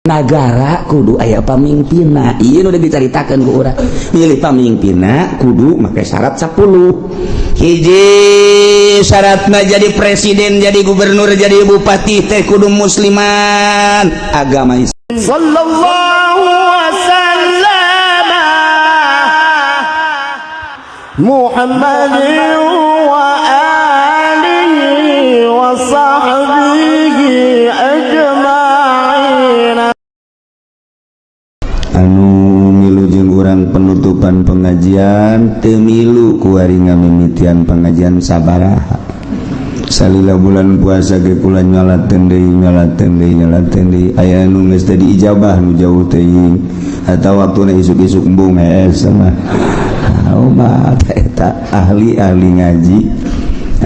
Nagara kudu aya pamimpinna. Ieu udah dicaritakeun ku urang. Milih pamimpinna kudu make syarat 10. Hiji syaratna jadi presiden, jadi gubernur, jadi bupati teh kudu musliman, agama Islam. Sallallahu wasallam Muhammadin wa alihi wa sahbihi ajma'in. Anu milu jeung urang penutupan pengajian teu milu ku ari ngamimitian pengajian sabaraha. Salila bulan puasa ge kula nyolateun deui aya nu geus teu diijabah nu jauh teuing atawa waktuna isuk-isuk embung hees mah. Mah eta ahli-ahli ngaji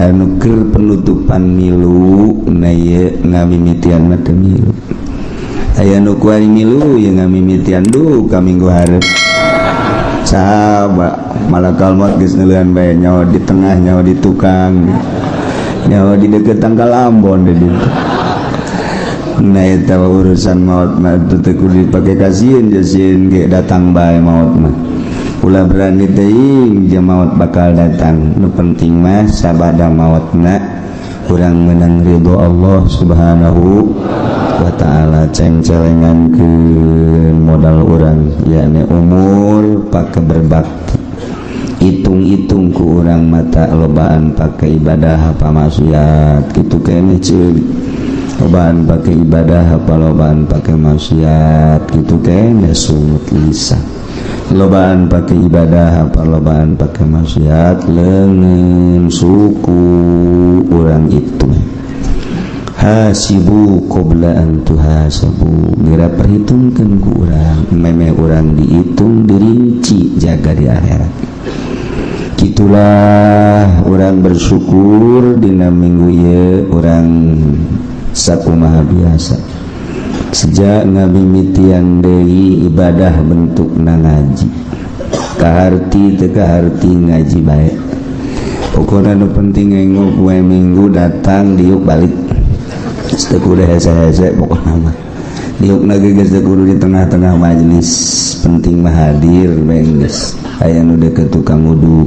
anu keur penutupan milu na ieu ngamimitian mah teu milu. Aya nu ku ari milu ye ngamimitian duh ka minggu hareup. Saaba malakal maut geus neuleun bae nyawa di tengah, nyawa di tukang, nyawa di deket tanggal Ambon deh ditu. Nah eta urusan maut mah teu kudu dipake kasieun, jasieun ge datang bae maut mah. Ulah berani teuing jeung maut bakal datang. Nu penting mah sabada mautna urang meunang ridho Allah Subhanahu wa ta'ala. Ceng-celengankeun modal urang yakni umur pake berbakti. Hitung-hitung ku urang mata lobaan pake ibadah apa maksiat kitu keneh ceulik. Lobaan pake ibadah apa lobaan pake maksiat kitu keneh sungut lisan. Lobaan pakai ibadah apa lobaan pakai maksiat leungeun suku urang itu. Hasibu qabla an tuhasabu, ngira perhitungkeun ku urang meme urang dihitung dirinci jaga di akhirat. Kitulah urang bersyukur dina minggu ieu urang sakumaha biasa. Sejak ngabimitian deui ibadah bentukna ngaji. Kaharti teu kaharti ngaji bae. Pokona nu penting enggo poe minggu datang diuk balik. Teu kudu hese-hese pokona mah. Diukna ge geus teu kudu di tengah-tengah majelis. Penting mah hadir bae geus. Aya nu deukeut tukang uduk,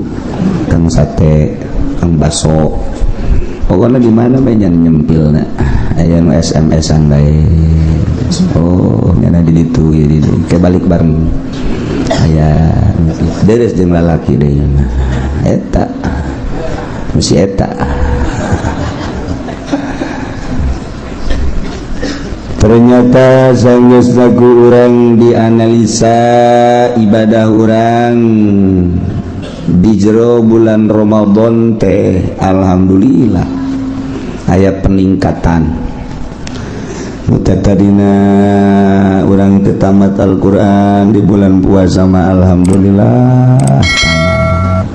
kang sate, kang baso. Pokona di mana bae nyan nyempilna. Aya nu SMS-an bae. Oh nyana di ditu ya di kayak balik bareng aya deres jeung lalaki deui mah eta mesti eta. Ternyata sanggeusna ku urang dianalisa ibadah urang di jero bulan Ramadan teh alhamdulillah aya peningkatan. Tadina urang teu tamat Al-Qur'an di bulan puasa mah alhamdulillah tamat.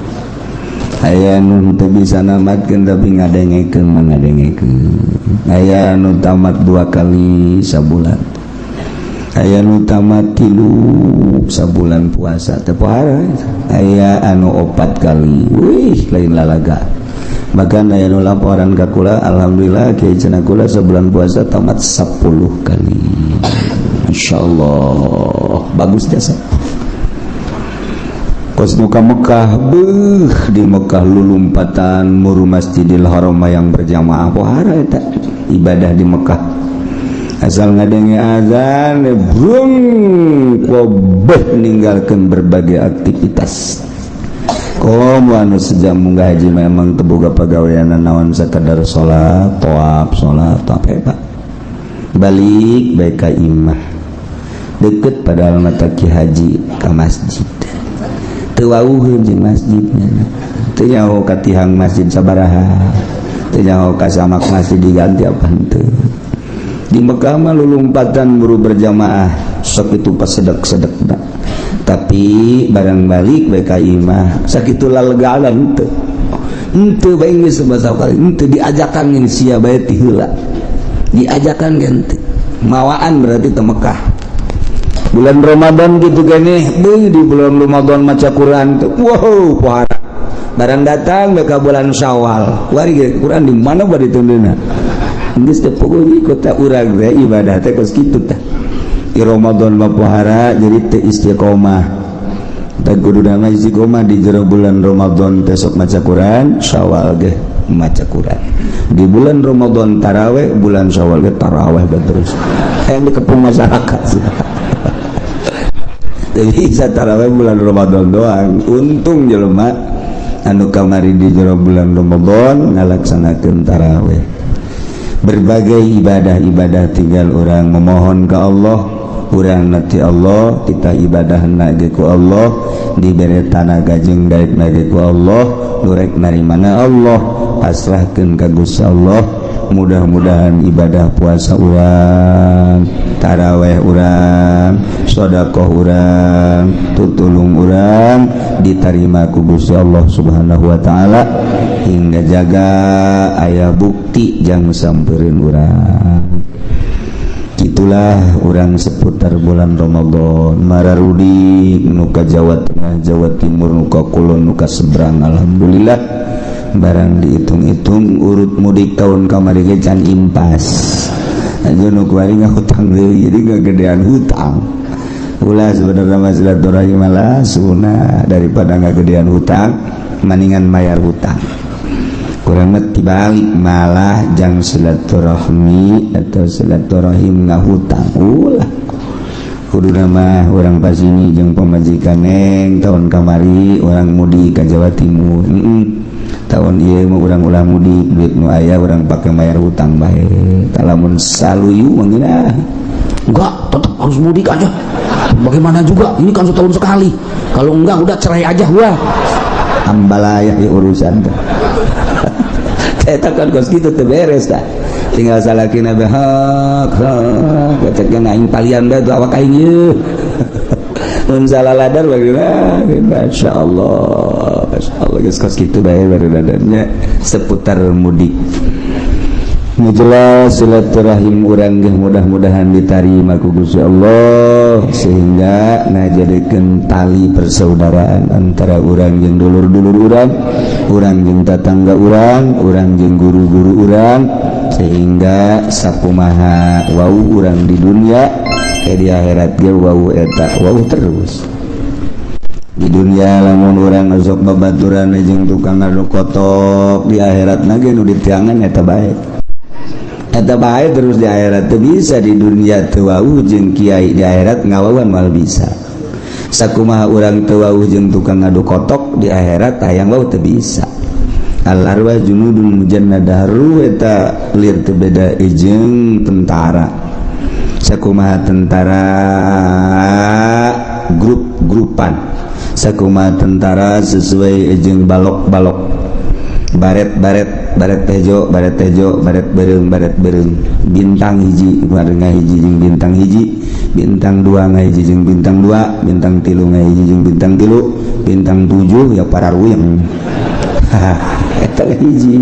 Aya nu teu bisa namatkeun tapi ngadengekeun mah ngadengekeun. Aya nu tamat 2 kali sabulan. Aya nu tamat 3 sabulan puasa teu pohara. Aya anu 4 kali. Wih lain lalaga. Bahkan aya nu laporan ka kula alhamdulillah kieu cenah kula sebulan puasa tamat 10 kali. Masyaallah bagus jasa. Kos nu ka Mekah beuh di Mekah lulumpatan muru Masjidil Haram yang berjamaah pohara eta ibadah di Mekah. Asal ngadenge azan brung kubeh ninggalkeun berbagai aktivitas. Komo anu sejam munggah haji memang teboga pagawean naon sakadar salat, tawaf, apa balik baik ka imah deket padahal mata ki haji ka masjid teu wauheun jeung masjidnya teu nyaho ka tihang masjid sabaraha teu nyaho ka samak masjid diganti apa henteu. Di Mekah mah lulumpatan buru berjamaah sok itu pasedek-sedekna. Tapi barang balik bae ka imah sakitu lalegaan henteu bae geus sabasa kali henteu diajakan ngeun sia bae ti heula diajakan ganti mawaan berarti teu Mekah bulan Ramadan gitu keneh beuh di bulan Ramadan maca Quran teh wow pohara barang datang bae ka bulan Syawal wari ge Quran di mana bari tundeuna geus teh pokoke kota urang teh ibadah teh kos kitu tah di Ramadan Bapuhara jadi teu istiqomah tak kudu nama istiqomah di jero bulan Ramadan besok maca Quran Syawal ge maca Quran di bulan Ramadan taraweh bulan Syawal ge taraweh terus yang dikepung masyarakat jadi bisa taraweh bulan Ramadan doang untung jelema anu kamari di jero bulan Ramadan ngalaksanakeun taraweh berbagai ibadah-ibadah tinggal orang memohon ke Allah urang nati Allah kita ibadah nage ku Allah diberi tanah gajeng daek nage ku Allah lurek narimana Allah pasrahkeun ka Gusti Allah mudah-mudahan ibadah puasa urang taraweh urang sedekah urang tutulung urang diterima ku Gusti Allah Subhanahu wa taala hingga jaga aya bukti jang sampeureuin urang itulah urang seputar bulan Ramadan mararudi nu ka Jawa Tengah Jawa Timur nu ka Kulon nu ka seberang alhamdulillah barang dihitung-hitung urut mudik tahun kamari ge can impas aja nu kuari ngahutang deui jadi ngagedean hutang ulah sebenarnya mah silaturahim malah sunah daripada ngagedean hutang mendingan bayar hutang kurang tibalik malah jang silaturahmi atau silaturahim ngahutang ulah kudu nama orang pasini jeung pamajikan neng tahun kamari orang mudik ka Jawa Timur tahun ieu mah urang ulah mudik duit nu aya urang pake bayar hutang bae talamun saluyu mangina enggak tetap harus mudik aja bagaimana juga ini kan setahun sekali kalau enggak udah cerai aja wah ambalayah ya urusan eta kan kos kitu teu beres tah tinggal salakina bae hak kecekna aing palian da tuh awak aing ieu mun salaladar bagaimana masyaallah geus kos kitu bae barudadannya seputar mudik nu jelas silaturahim urang ge mudah-mudahan ditarima ku Gusti Allah sehingga ngajadikeun tali persaudaraan antara urang jeung dulur-dulur urang jeung tatangga urang jeung guru-guru urang sehingga sakumaha wau urang di dunia ke di akhirat ge wau eta wau terus di dunia lamun urang sok babaturan jeung tukang adu kotok di akhirat ge nu ditiangan eta bae eta bae terus di akhirat teu bisa di dunia teu wau jeung kiai di akhirat ngawawan mal bisa sakumaha urang teu wau jeung tukang adu kotok di akhirat hayang wau teu bisa al arwah junudun mujannadah ruh eta lir teu beda jeung tentara sakumaha tentara grup-grupan sakumaha tentara sesuai jeung balok-balok baret tejo baret bereung bintang hiji warna hiji jeung bintang hiji bintang dua ngahiji jeung bintang dua bintang tilu ngahiji jeung bintang tilu bintang 7 ya para ruyeng eta hiji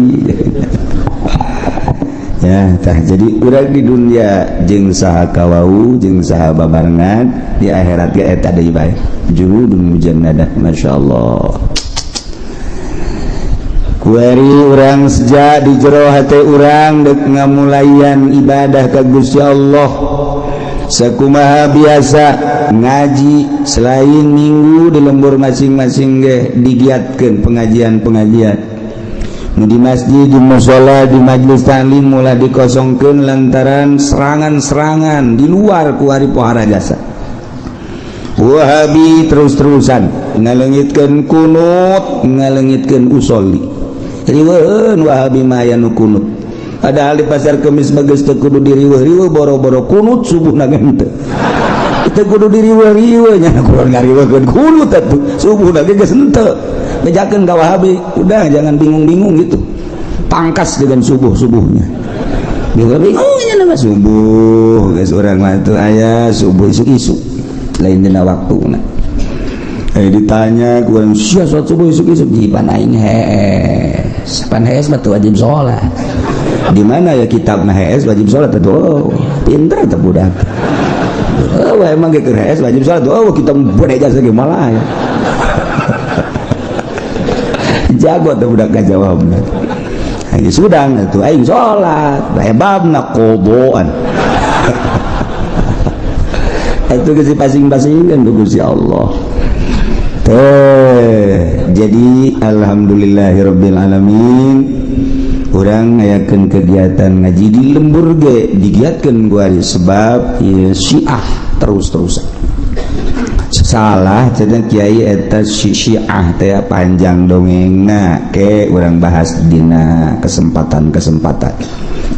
ya tah jadi urang di dunia jeung saha kawau jeung saha babarengan di akhirat ge eta deui bae junudun mujannadah masyaallah kuari urang seja di jero hate urang dek ngamulayan ibadah ka Gusti Allah sakumaha biasa ngaji selain minggu di lembur masing-masing ge digiatkeun pengajian-pengajian nu di masjid di mushola di majelis taklim mulai dikosongkeun lantaran serangan-serangan di luar ku ari pohara jasa Wahabi terus-terusan ngaleungitkeun kunut ngaleungitkeun usolli riweueun Wahabi mah aya nu kunut padahal di pasar Kemis bageus teu kudu diriweuh-riweuh boro-boro kunut subuhna ge henteu teu kudu diriweuh-riweuh nya kudu ngariweuhkeun kunut atuh subuhna ge geus henteu bejakeun ka Wahabi udah jangan bingung-bingung gitu pangkas dengan subuh-subuhnya bingung nya nama subuh geus urang mah teu aya subuh isuk-isuk lain dina waktuna ditanya kurang sia sholat subuh isuk-isuk di panaing pan HS mah wajib sholat di mana ya kitabna HS wajib sholat itu oh pinter eta budak oh emang ge keur HS wajib sholat oh kita bodeh jasa ge malah ya jago tuh budak ngajawabna lagi sudang atuh aing sholat hebabna qodoan itu ke pasing-pasing kan Gusti Allah. Jadi alhamdulillahirabbil alamin. Urang ngayakeun kegiatan ngaji di lembur ge digiatkeun ku ari sebab ieu Syiah terus-terusan. Salah cenah kiai eta Syiah teh panjang dongengna ke urang bahas dina kesempatan-kesempatan.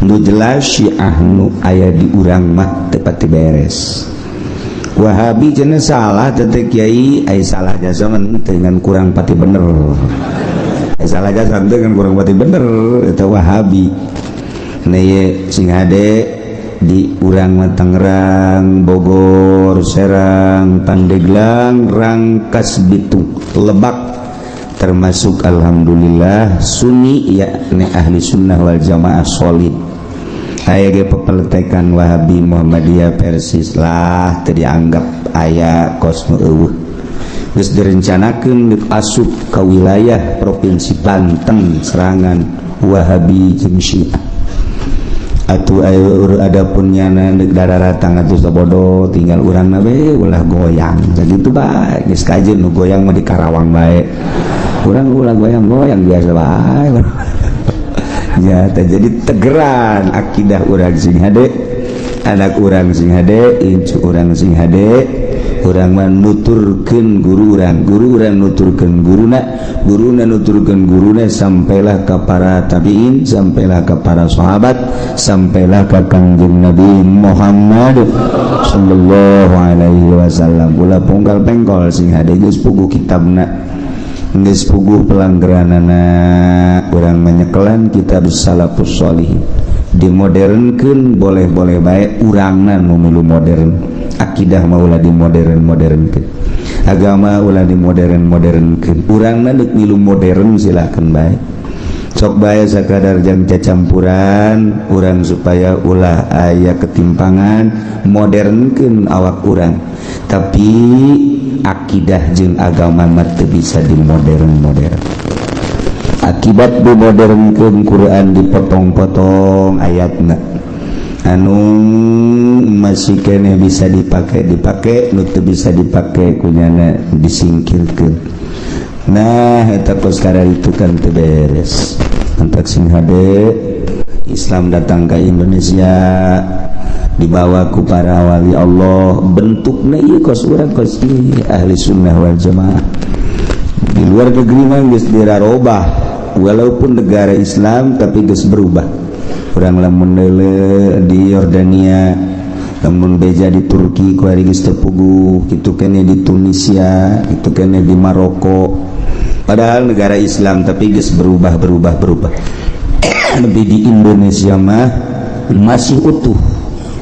Nu jelas Syiah nu aya di urang mah teu pati beres. Wahabi cenah salah teh kiai ai salah jasa dengan kurang pati bener. Salah jasa dengan kurang pati bener eta Wahabi. Nah ye sing hade di urang Tangerang, Bogor, Serang, Pandeglang, Rangkas Bitung, Lebak termasuk alhamdulillah Sunni yakni ahli sunnah wal jamaah solid. Aya ge pepeletekan Wahabi Muhammadiyah persis lah teu dianggap aya kos nu eueuh. Geus direncanakeun asup ka wilayah provinsi Banten serangan Wahabi jeung Syiah. Atuh adapun nyana dararatan atuh sabodo tinggal urangna we ulah goyang. Sakitu bae geus kajeun nu goyang mah di Karawang bae. Urang ulah goyang-goyang biasa bae. Ya, jadi tegeran akidah urang sing hade, anak urang sing hade, incu urang sing hade, urang mah nuturkeun guru urang nuturkeun guruna nuturkeun guruna sampailah ka para tabiin, sampailah ka para sahabat, sampailah ka Kangjeng Nabi Muhammad sallallahu alaihi wasallam. Ulah pungkal pengkol sing hade geus puguh kitabna. Geus puguh pelanggeranana urang menyekelan kitab salafus sholihin dimodernkeun boleh-boleh bae urangna nu milu modern. Akidah mah ulah dimodern-modernkeun, agama ulah dimodern-modernkeun, urangna deuk milu modern silakan bae. Sok bae sakadar jang cacampuran urang supaya ulah aya ketimpangan modernkeun awak urang. Tapi akidah jeung agama mah teu bisa dimodern-modern. Akibat dimodernkeun Quran dipotong-potong ayatna anu masih kene bisa dipake nu teu bisa dipake kunyana disingkirkeun. Nah eta kos itu kan teu beres. Antak sing hade Islam datang ke Indonesia dibawa ku para wali Allah, bentuknya iya kos urang kos ini ahli sunnah wal jamaah. Di luar negeri mah geus dirarobah, walaupun negara Islam tapi geus berubah. Urang lamun di Yordania, lamun beja di Turki ku ari geus teu puguh, kitu keneh di Tunisia, kitu keneh di Maroko. Padahal negara Islam tapi geus berubah. Lebih di Indonesia mah masih utuh.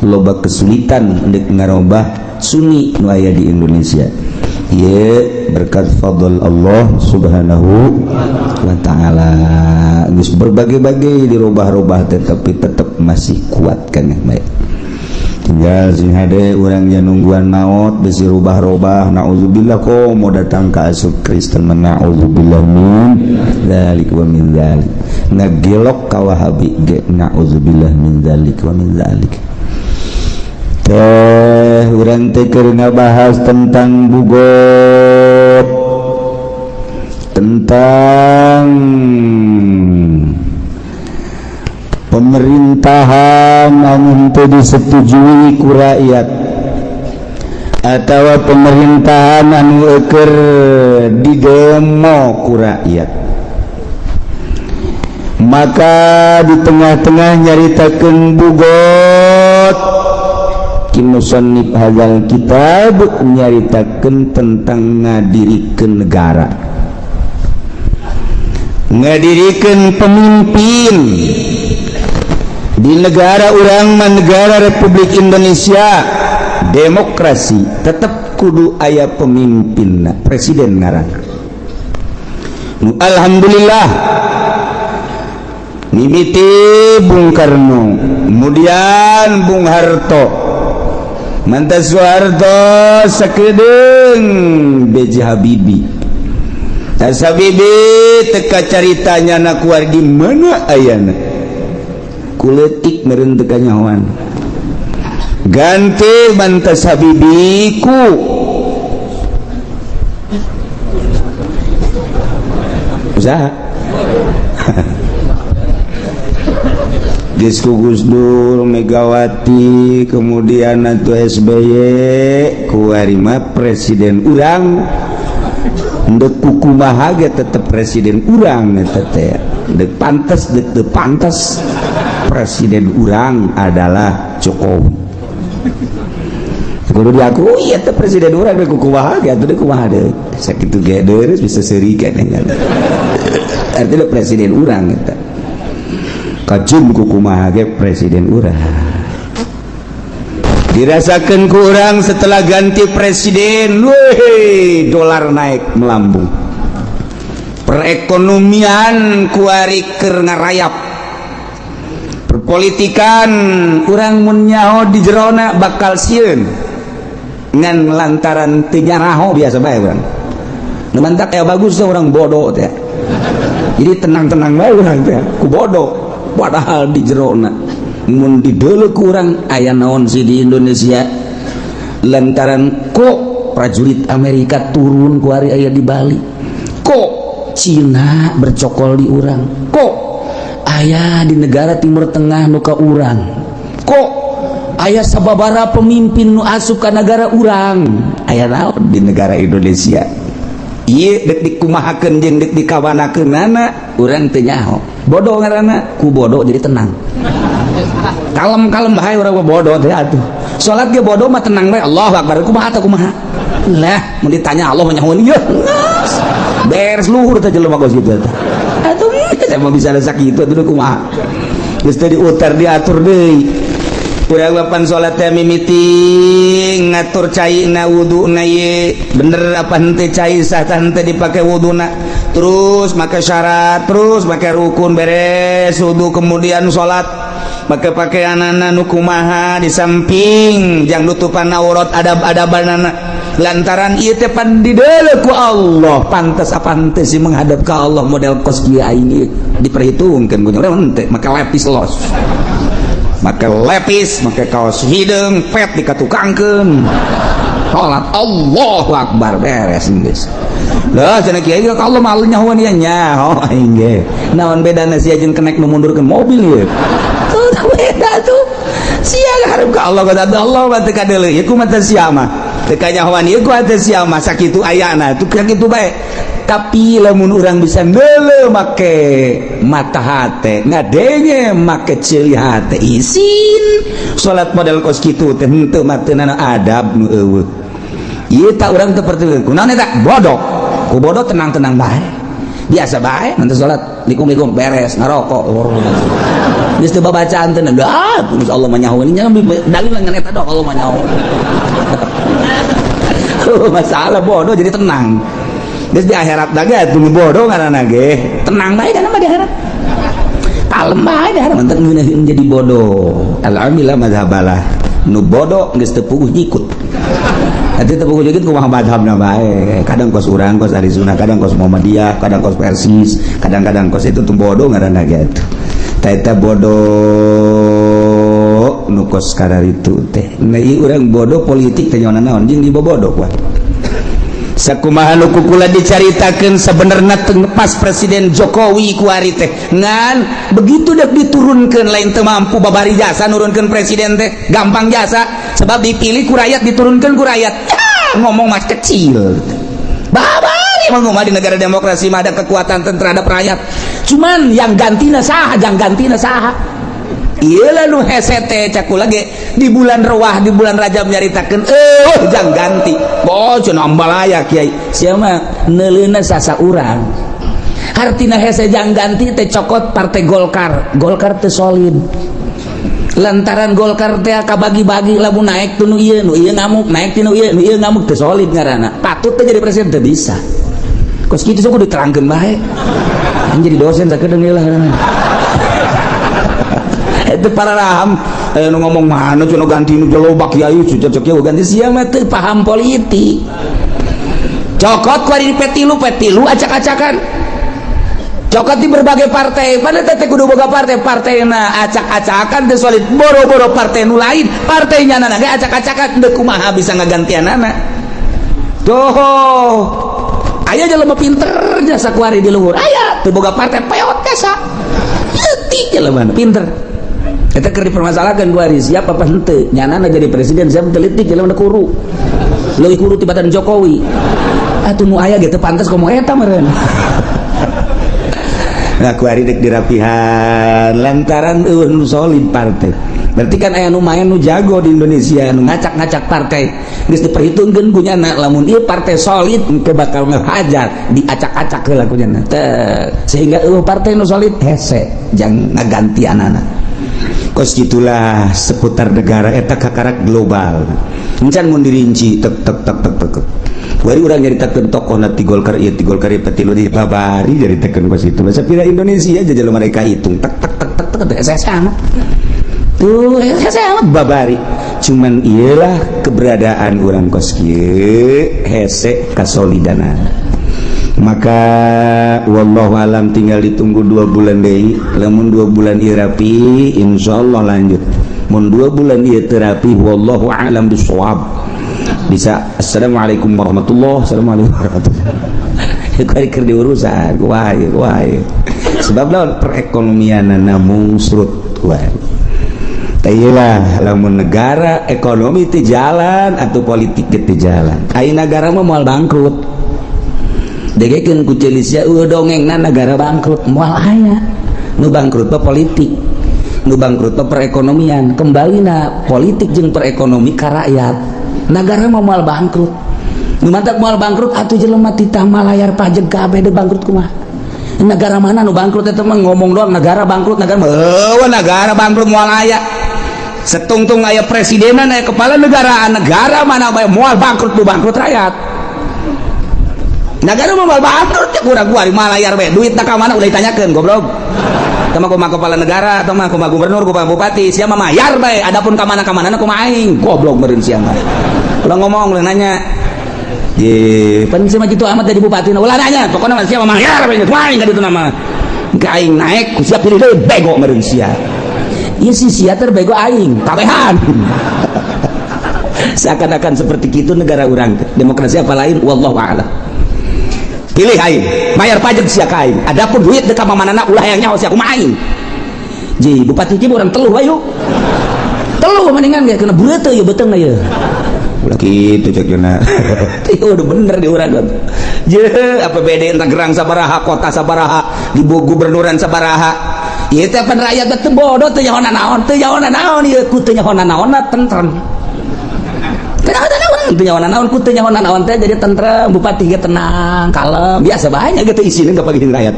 Loba kesulitan untuk ngarobah Sunni nu aya di Indonesia. Ye berkat fadl Allah subhanahu wa ta'ala geus berbagai-bagai dirobah-robah tetapi tetap masih kuat kan baik. Tinggal sing hade urang nya nungguan maot bisi rubah-robah naudzubillah ko mau datang ka asup Kristen naudzubillah min dzalik wa min dzalik. Ngagelok ka Wahabi ge naudzubillah min dzalik wa min dzalik. Urang teh keur ngabahas tentang bugot, tentang pemerintahan anu teu disetujui ku rakyat atawa pemerintahan anu keur didemo ku rakyat. Maka di tengah-tengah nyaritakeun bugot musannif hadzal kitab nyaritakeun tentang ngadirikeun negara, ngadirikeun pemimpin di negara urang mah negara Republik Indonesia demokrasi tetap kudu aya pemimpinna presiden ngaran. Alhamdulillah mimiti Bung Karno, kemudian Bung Harto, mantan Soeharto sakedeung B.J. Habibie. Tas Habibie teka caritanya na kuar di mana ayana. Kuletik meureun teu kanyahoan. ganti mantas habibiku usaha Gus Dur, Megawati, kemudian atuh SBY, kuarima presiden urang, ndek kukumaha ge tetep presiden urang eta teh. Dek pantas presiden urang adalah Jokowi. Kudu diaku, iya teh presiden urang dek kukumaha ge atuh dek kumaha deui. Sakitu ge deui bisa serikan nya. Artinya presiden urang eta. Kacum kukumaha ge presiden urang dirasakan kurang setelah ganti presiden. Weh, dolar naik melambung, perekonomian kuari keur ngarayap, perpolitikan urang mun nyaho di jerona bakal sieun ngan lantaran teu nyaraho biasa bae urang nu mantak aya bagus teh urang bodoh teh, jadi tenang-tenang bae urang teh ku bodoh. Padahal di jerona mun dideuleuh kurang aya naon sih di Indonesia lantaran kok prajurit Amerika turun ku ari aya di Bali, kok Cina bercokol di urang, kok aya di negara Timur Tengah nu ka urang, kok aya sababaraha pemimpin nu asup ka negara urang, aya naon di negara Indonesia ieu dek dikumahakeun jeung dek dikawanakeunana urang teu nyaho. Bodoh ngaranna, ku bodoh jadi tenang. Kalem-kalem bae urang bodoh teh atuh. Salat ge bodoh mah tenang bae. Allahu Akbar. Kumaha teh kumaha? Lah, mun ditanya Allah nyahoeun ieu. Beres luhur teh jelema geus kitu teh. Atuh teh mah bisa sakitu atuh kumaha. Geus teh diutar diatur deui. Urang lapan salat teh mimiti ngatur caina wuduna ye bener apa henteu cai sah henteu dipake wuduna, terus make syarat, terus make rukun, beres wudu kemudian salat make pakaianana nu kumaha di samping jang nutupan aurat adab-adabanana lantaran ieu teh pan dideuleuh ku Allah pantes apa henteu sih menghadap ka Allah model kos kieu aing diperhitungkeun ku urang henteu make lepis los, make lepis, make kaos hideung, pet dikatukangkeun. Salat Allahu Akbar beres geus. Lah cenah kieu ge Allah mah nyahoan ieu nya. Oh aing ge. Naon bedana sia jeung kenek nu mundurkeun mobil ieu? Tuh beda tuh. Sia ngarep ka Allah kata Allah mah teu kadeuleuh. Ieu kumaha teh sia mah? Teu kanyahoan ieu ku teh sia mah sakitu ayana. Tuh kitu bae. Tapi lamun urang bisa neuleuh make mata hate ngadenge make ceuli hate isin salat model kos kitu teh henteu mah teu adab nu eueuh ieu tak urang teu perteukeun kunaon eta bodoh ku bodoh tenang-tenang bae biasa bae nanti salat likum-likum beres ngarokok geus teu babacaan teh da Allah mah nyahoeun nya dalil ngan eta dok Allah mah nyahoeun masalah bodoh jadi tenang. Terus di akhirat lagi atuh bodoh ngaranna ge tenang bae kana mah di akhirat kalem bae di akhirat mentek ngeunaheun jadi bodoh alhamdulillah mazhabalah nu bodoh geus teu puguh nyikut atuh teu puguh nyikut kumaha mazhabna bae kadang kos urang kos ahli sunnah kadang kos Muhammadiyah kadang kos Persis kadang-kadang kos itu tuh bodoh ngaranna ge atuh ta eta bodoh nu kos kadaritu teh nah ieu urang bodoh politik teh nyaona naon jeung dibobodoh kuat sakumaha nu kukula dicaritakeun sabenerna pas presiden Jokowi ku ari teh ngan begitu dek diturunkeun lain teu mampu babari jasa nurunkeun presiden teh gampang jasa sebab dipilih ku rakyat diturunkeun ku rakyat ngomong mah kecil babari mah di negara demokrasi mah ada kekuatan terhadap rakyat cuman yang gantina saha jang gantina saha ieu nu hese teh cakula ge di bulan Rewah di bulan Rajab nyaritakeun jang ganti boh cenah ambalaya kiai sia mah neuleuna sasa urang artina hese jang ganti teh cokot partai Golkar teh solid lantaran Golkar teh kabagi-bagi lamun naik tuh nu ieu ngamuk naik ti nu ieu ngamuk teh solid ngaranna patut teh jadi presiden teh bisa kos kitu sok diterangkeun bae jadi dosen sakedeung heula ngaranna itu para raham nu ngomong mana cuma ganti nu jelobak kiai cocok kieu ganti sia mah teu paham politik cokot ku ari petilu acak-acakan cokat di berbagai partai pada tete kudu boga partai na acak-acakan teu solid boro-boro partai nu lain partainya nana ge acak-acakan teu kumaha bisa ngagantianana tuh aya jelema pinternya sakuari di luhur aya teu boga partai peot kesa leutik jelema pinter eta keur dipermasalahkeun ku ari siap apa henteu nyanana jadi presiden siap teu leutik jelema kuru leuwih kuru tibatan Jokowi atuh nu aya ge teu pantes komo eta meureun aku hari dek dirapihan lantaran nu solid partai berarti kan aya nu main nu jago di Indonesia nu ngacak-ngacak partai geus diperhitungkeun ku nyana lamun ieu partai solid engke bakal ngehajar diacak-acak heula ku nyana sehingga partai nu solid hese jang ngagantianana kos gitulah seputar negara eta kakarak global encan mun dirinci tek wari urang nyaritakeun tokoh na ti Golkar ieu ti Golkar ieu pati lu babari nyaritakeun kos itu masa pira Indonesia aja jelema mereka hitung tek sama tuh sama babari cuman iyalah keberadaan urang kos kieu hese kasolidanan maka wallahu alam tinggal ditunggu 2 bulan deui lamun 2 bulan ieu rapi insyaallah lanjut mun 2 bulan ieu teu rapi wallahu alam bisawab bisa. Assalamualaikum warahmatullahi wabarakatuh. Keur diurusan wae sebab lawan perekonomian namung surut wae tayeulah lamun negara ekonomi teu jalan atau politik teu jalan ai negara mah moal bangkrut degekeun ku Celisya dongengna negara bangkrut moal aya nu bangkrut mah politik nu bangkrut mah perekonomian kembalina politik jeung perekonomi ka rakyat negara mau moal bangkrut nu mantap moal bangkrut atuh jelema titah malayar pajeg kabeh de bangkrut kumaha negara mana nu bangkrut eta mah ngomong doang negara bangkrut negara bangkrut moal aya setungtung aya presidenan aya kepala negara mana bae moal bangkrut nu bangkrut rakyat negara moal bangkrut cek urang gua di malayar bae duitna ka mana ulah ditanyakeun goblok sama kumaha kepala negara atau mah kumaha gubernur kumaha bupati sia mah mayar bae adapun ka mana kumaha aing goblok meureun sia mah ulah ngomong ulah nanya ye pan sia mah kitu amat jadi bupati ulah nanya pokona mah sia mah mayar bae kumaha aing ka ditu nama ka aing naik ku sia pilih deui bego meureun sia ieu si sia teh bego aing kabehan seakan-akan seperti itu negara urang demokrasi apa lain wallahu a'lam pilih aing mayar pajak sia ka aing adapun duit deuk ka manana ulah yang nyaho sia kumaha aing ji bupati ji urang teluh ayo teluh mendingan ge kena beureuteung ieu beteung na ieu ulah kitu cek yeuna ieu udah bener di urang je APBD Tangerang sabaraha kota sabaraha di gubernuran sabaraha ieu teh pan rakyat teh bodoh teu nyaho naon ieu ku teu nyaho naonna tentrem naon ku teu nyaho naon teh jadi tentrem bupati ge tenang kalem biasa banyak gitu isina enggak pagi jeung rakyat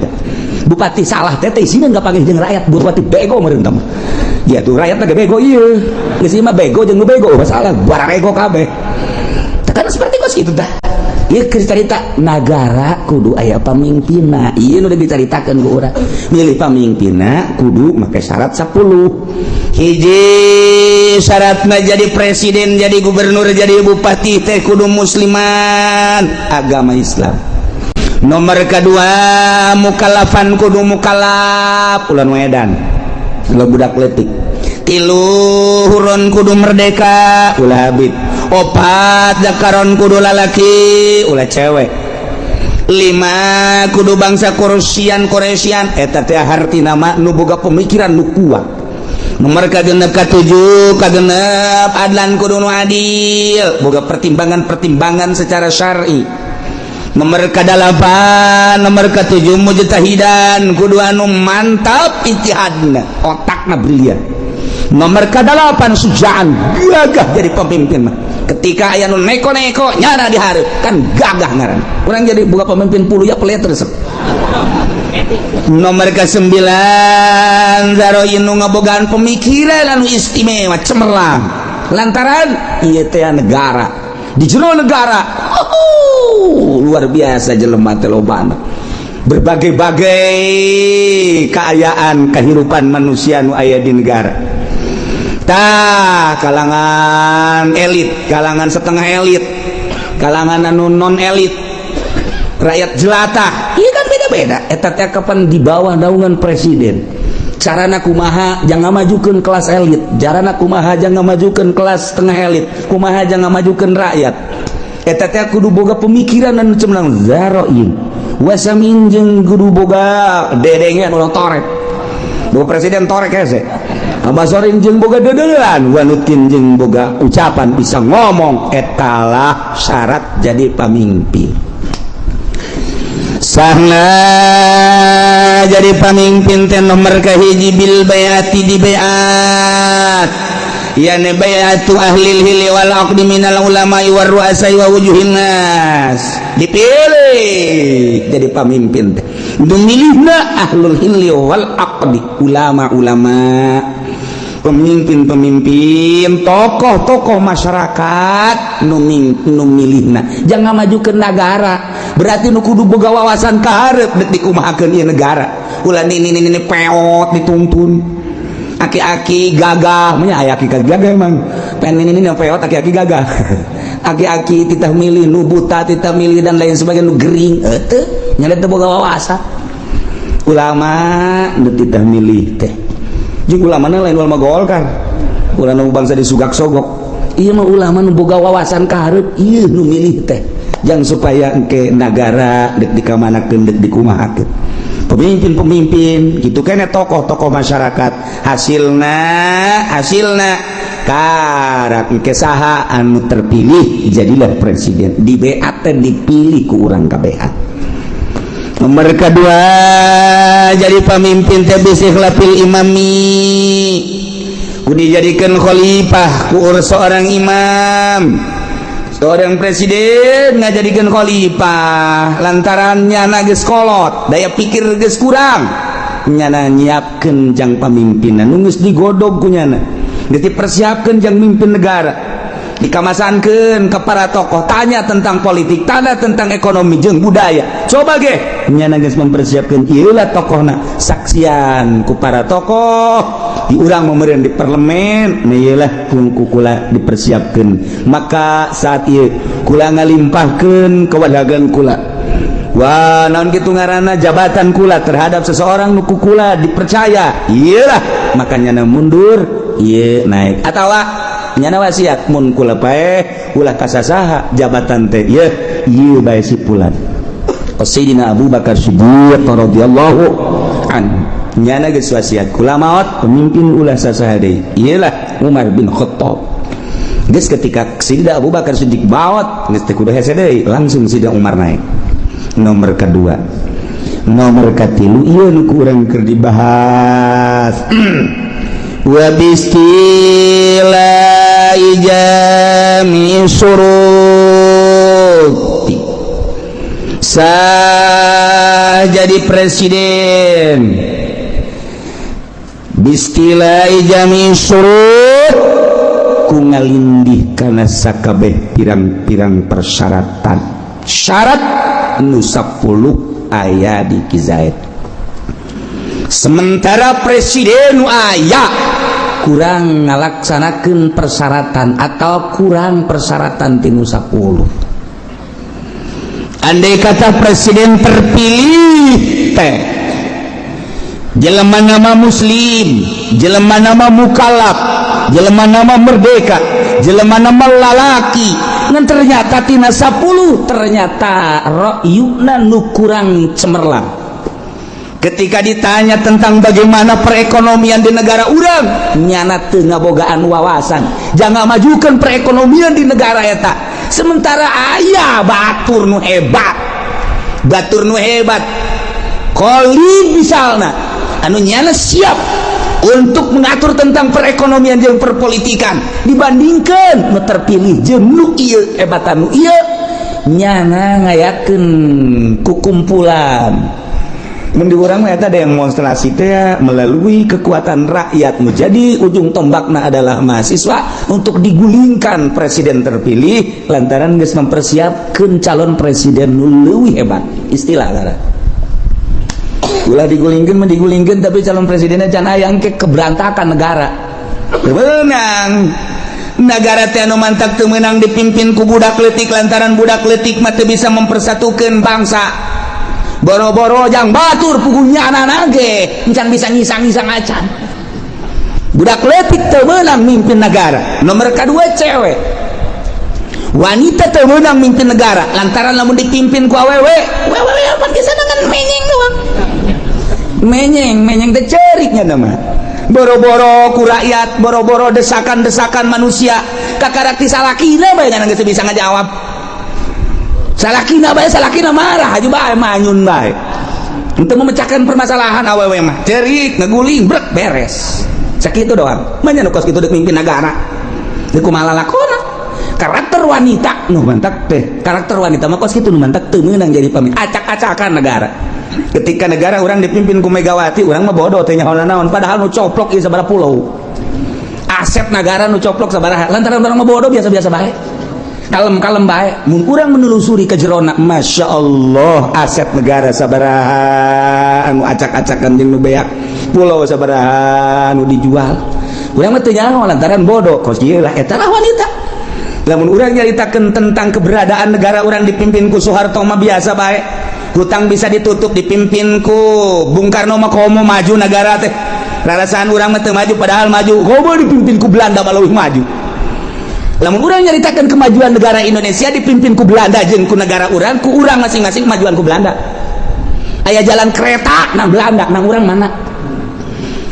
bupati salah teh isina enggak pagi jeung rakyat bupati bego meureun teh ya tuh rakyat teh bego ieu geus ieu mah bego jeung nu bego masalah barang ego kabeh tekan seperti kos kitu tah ieu cerita negara kudu aya pamimpinna ieu nu dicaritakeun ku urang milih pamimpinna kudu make syarat 10 hiji syaratna jadi presiden jadi gubernur jadi bupati teh kudu musliman agama Islam nomor kedua mukallafan kudu mukallaf ulah wedan ulah budak leutik tilu huron kudu merdeka ulah habib opat zakaron kudu lalaki ulah cewek 5 kudu bangsa Koresian eta teh hartina mah nu boga pemikiran nu kuat nomor kagenep ka-7 kagenep adlan kudu nu adil boga pertimbangan secara syar'i nomor ka-8 nomor ka-7 mujtahidan kudu anu mantap ijtihadna otakna brilian nomor ka-8 sujaan gagah jadi pemimpin mah ketika aya nu neko-neko nyana dihareup kan gagah ngaran urang jadi boga pemimpin puluh ya pelet resep nomor ke-9 zaroin nu ngabogaan pemikiran anu istimewa cemerlang lantaran ieu teh negara di jero negara luar biasa jelema teh lobana berbagai-bagai keayaan kehidupan manusia nu aya di negara tah kalangan elit kalangan setengah elit kalangan anu non elit rakyat jelata iya kan beda-beda eta teh kapan di bawah naungan presiden carana kumaha jangan majukeun kelas elit carana kumaha jangan majukeun kelas tengah elit kumaha jangan majukeun rakyat eta teh kudu boga pemikiran anu cemerlang zaroin wasamin jeung kudu boga dedengan ulah torek boga presiden torek hese abasorin jeung boga dedelan wanutin jeung boga ucapan bisa ngomong etalah syarat jadi pamimpin sahna jadi pamimpin teh nomor kahiji bil bayati di bayat yani bayatu ahlil hili wal aqdi minal ulama war ru'asai wa wujuhin nas dipilih jadi pamimpin teh dumilihna ahlul hili wal aqdi ulama-ulama pemimpin-pemimpin tokoh-tokoh masyarakat nu milihna jangan maju ke negara berarti nu kudu boga wawasan kaharep dek dikumahakeun ieu negara ulah ini peot dituntun aki-aki gagah nya aya aki gagah emang pen ini peot aki-aki gagah aki-aki titah milih nu buta titah milih dan lain sebagainya nu gering teu nya teh boga wawasan ulama nu titah milih teh jeung ulama lain ulama Golkar ulama bangsa disugak sogok ieu mah ulama nu boga wawasan kaharep ieu nu milih teh jang supaya engke negara dek dikamanakeun dek dikumahakeun pemimpin-pemimpin gitu kene tokoh-tokoh masyarakat hasilna karak engke saha anu terpilih jadilah presiden di BAT dipilih ku urang kabehan. Nomor kedua jadi pemimpin teh bisih lapil imami kudu dijadikeun khalifah ku seorang imam seorang presiden ngajadikeun khalifah lantaran nyana geus kolot daya pikir geus kurang nyana nyiapkeun jang pamimpinna nu geus digodog ku nyana geus dipersiapkeun jang mimpin negara dikamasankeun ke para tokoh tanya tentang politik tanya tentang ekonomi jeung budaya coba ge nyana geus mempersiapkeun ieu lah tokohna saksian ku para tokoh di urang meumeureun di parlemen ieu lah kula dipersiapkeun maka saat ieu kula ngalimpahkeun kewadagan kula wah naon kitu ngaranna jabatan kula terhadap seseorang nu ku kula dipercaya ieu lah makanya mundur ieu naik atawa nyana wasiat mun kula paeh ulah kasasaha jabatan teh ieu bae sipulan Sayyidina Abu Bakar Siddiq radhiyallahu anhu nyana geus wasiat kula maot pemimpin ulah sasaha deui ieulah Umar bin Khattab geus ketika Sayyidina Abu Bakar Siddiq maot geus teh kudu hese deui langsung Sayyidina Umar naik nomor kedua nomor katilu ieu nu urang keur dibahas wa bistila'i jami suruti sah jadi presiden bistila'i jami surut ku ngalindih kana sakabeh pirang-pirang persyaratan syarat nu 10 aya di Kizaid sementara presiden nu aya kurang ngalaksanakeun persyaratan atau kurang persyaratan tinu 10 andai kata presiden terpilih teh jelema nama muslim jelema nama mukallaf jelema nama merdeka jelema nama lalaki ngan ternyata tina 10 ternyata ra'yuna nu kurang cemerlang ketika ditanya tentang bagaimana perekonomian di negara urang nyana teu ngabogaan wawasan jangan majukan perekonomian di negara eta sementara aya batur nu hebat koli misalna anu nyana siap untuk mengatur tentang perekonomian jeung perpolitikan dibandingkan nu terpilih jeung nu ieu hebatan nu ieu nyana ngayakeun kukumpulan mun di urang mah eta demonstrasi teh melalui kekuatan rakyat jadi ujung tombakna adalah mahasiswa untuk digulingkan presiden terpilih lantaran geus mempersiapkeun calon presiden nu leuwih hebat istilah ngaran ulah digulingkeun tapi calon presidennya can aya engke keberantakan negara menang negara teh anu mantap teu meunang dipimpin ku budak leutik lantaran budak leutik mah teu bisa mempersatukeun bangsa. Boro-boro jang batur pugunyana ge encan bisa ngisang-ngisang acan. Budak leutik teu meunang mimpin negara. Nomor kedua cewek. Wanita teu meunang mimpin negara lantaran lamun dipimpin ku awewe, wewe apa kisanangan menyeng doang. Menyeng teh ceuriknya mah. Boro-boro ku rakyat, boro-boro desakan-desakan manusia kakarakti salakina bae ngan geus bisa ngajawab. Salakina marah aju bae manyun bae. Untuk memecahkan permasalahan awewe mah cerik ngeguling brek beres. Sakitu doang. Manya nu kos kitu deuk mimpin negara. Teu kumaha lakona. Karakter wanita nu mantak teh. Karakter wanita mah kos kitu nu mantak teu meunang jadi pemimpin. Acak-acakan negara. Ketika negara orang dipimpin ku Megawati, orang mah bodoh teh nyaho naon padahal nu coplok ieu sabaraha pulau. Aset negara nu coplok sabaraha. Lantaran orang mah bodoh biasa-biasa bae. Kalem-kalem bae. Mun urang menelusuri ka jerona, masyaallah aset negara sabaraha anu acak-acakan jeung nu beak. Pulau sabaraha anu dijual. Urang mah teu nyaho lantaran bodoh. Kos ieu lah eta lah wanita. Lamun urang nyaritakeun tentang keberadaan negara urang dipimpin ku Soeharto mah biasa bae. Hutang bisa ditutup dipimpin ku Bung Karno mah komo maju negara teh. Rarasaan urang mah teu maju padahal maju. Komo dipimpin ku Belanda malah leuwih maju. Lamun urang nyaritakeun kemajuan negara Indonesia dipimpin ku Belanda jeung ku negara urang, ku urang masing-masing kemajuan ku Belanda. Aya jalan kereta nang Belanda, nang urang mana?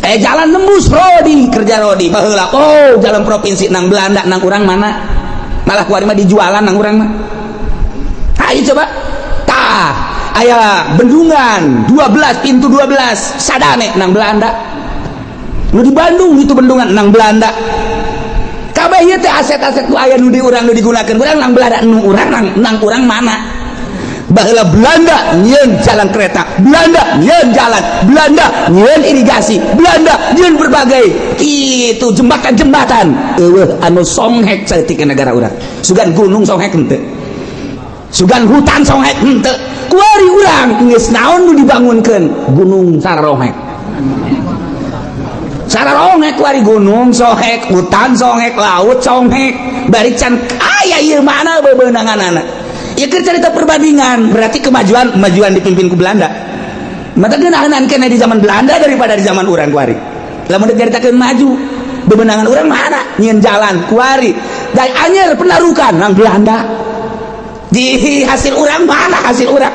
Aya jalan nembus Rodi, kerja Rodi baheula. Oh, jalan provinsi nang Belanda, nang urang mana? Malah kuari mah dijualan nang urang mah. Ayo coba. Tah, aya bendungan 12 pintu 12 sadane nang Belanda. Nu di Bandung itu bendungan nang Belanda. Kabeh ieu teh aset-aset nu aya nu di urang nu digunakeun urang nang Belanda, nu urang nang urang mana? Baheula Belanda nyieun jalan kereta, Belanda nyieun jalan, Belanda nyieun irigasi, Belanda nyieun berbagai kitu jembatan-jembatan. Eueuh anu songhek saeutik negara urang. Sugan gunung songhek henteu. Sugan hutan songhek henteu. Kuari urang geus naon nu dibangunkeun? Gunung Sararongek. Sararongek kuari gunung songhek, hutan songhek, laut songhek. Bari can aya ieu mana bebeunanganana. Ya cerita perbandingan berarti kemajuan dipimpin ku Belanda. Mata geunaheun kena di zaman Belanda daripada di zaman urang kuari. Lamun diceritakeun maju, bebenangan urang mana? Nyieun jalan kuari. Da anyar penarukan nang Belanda. Di hasil urang mana hasil urang?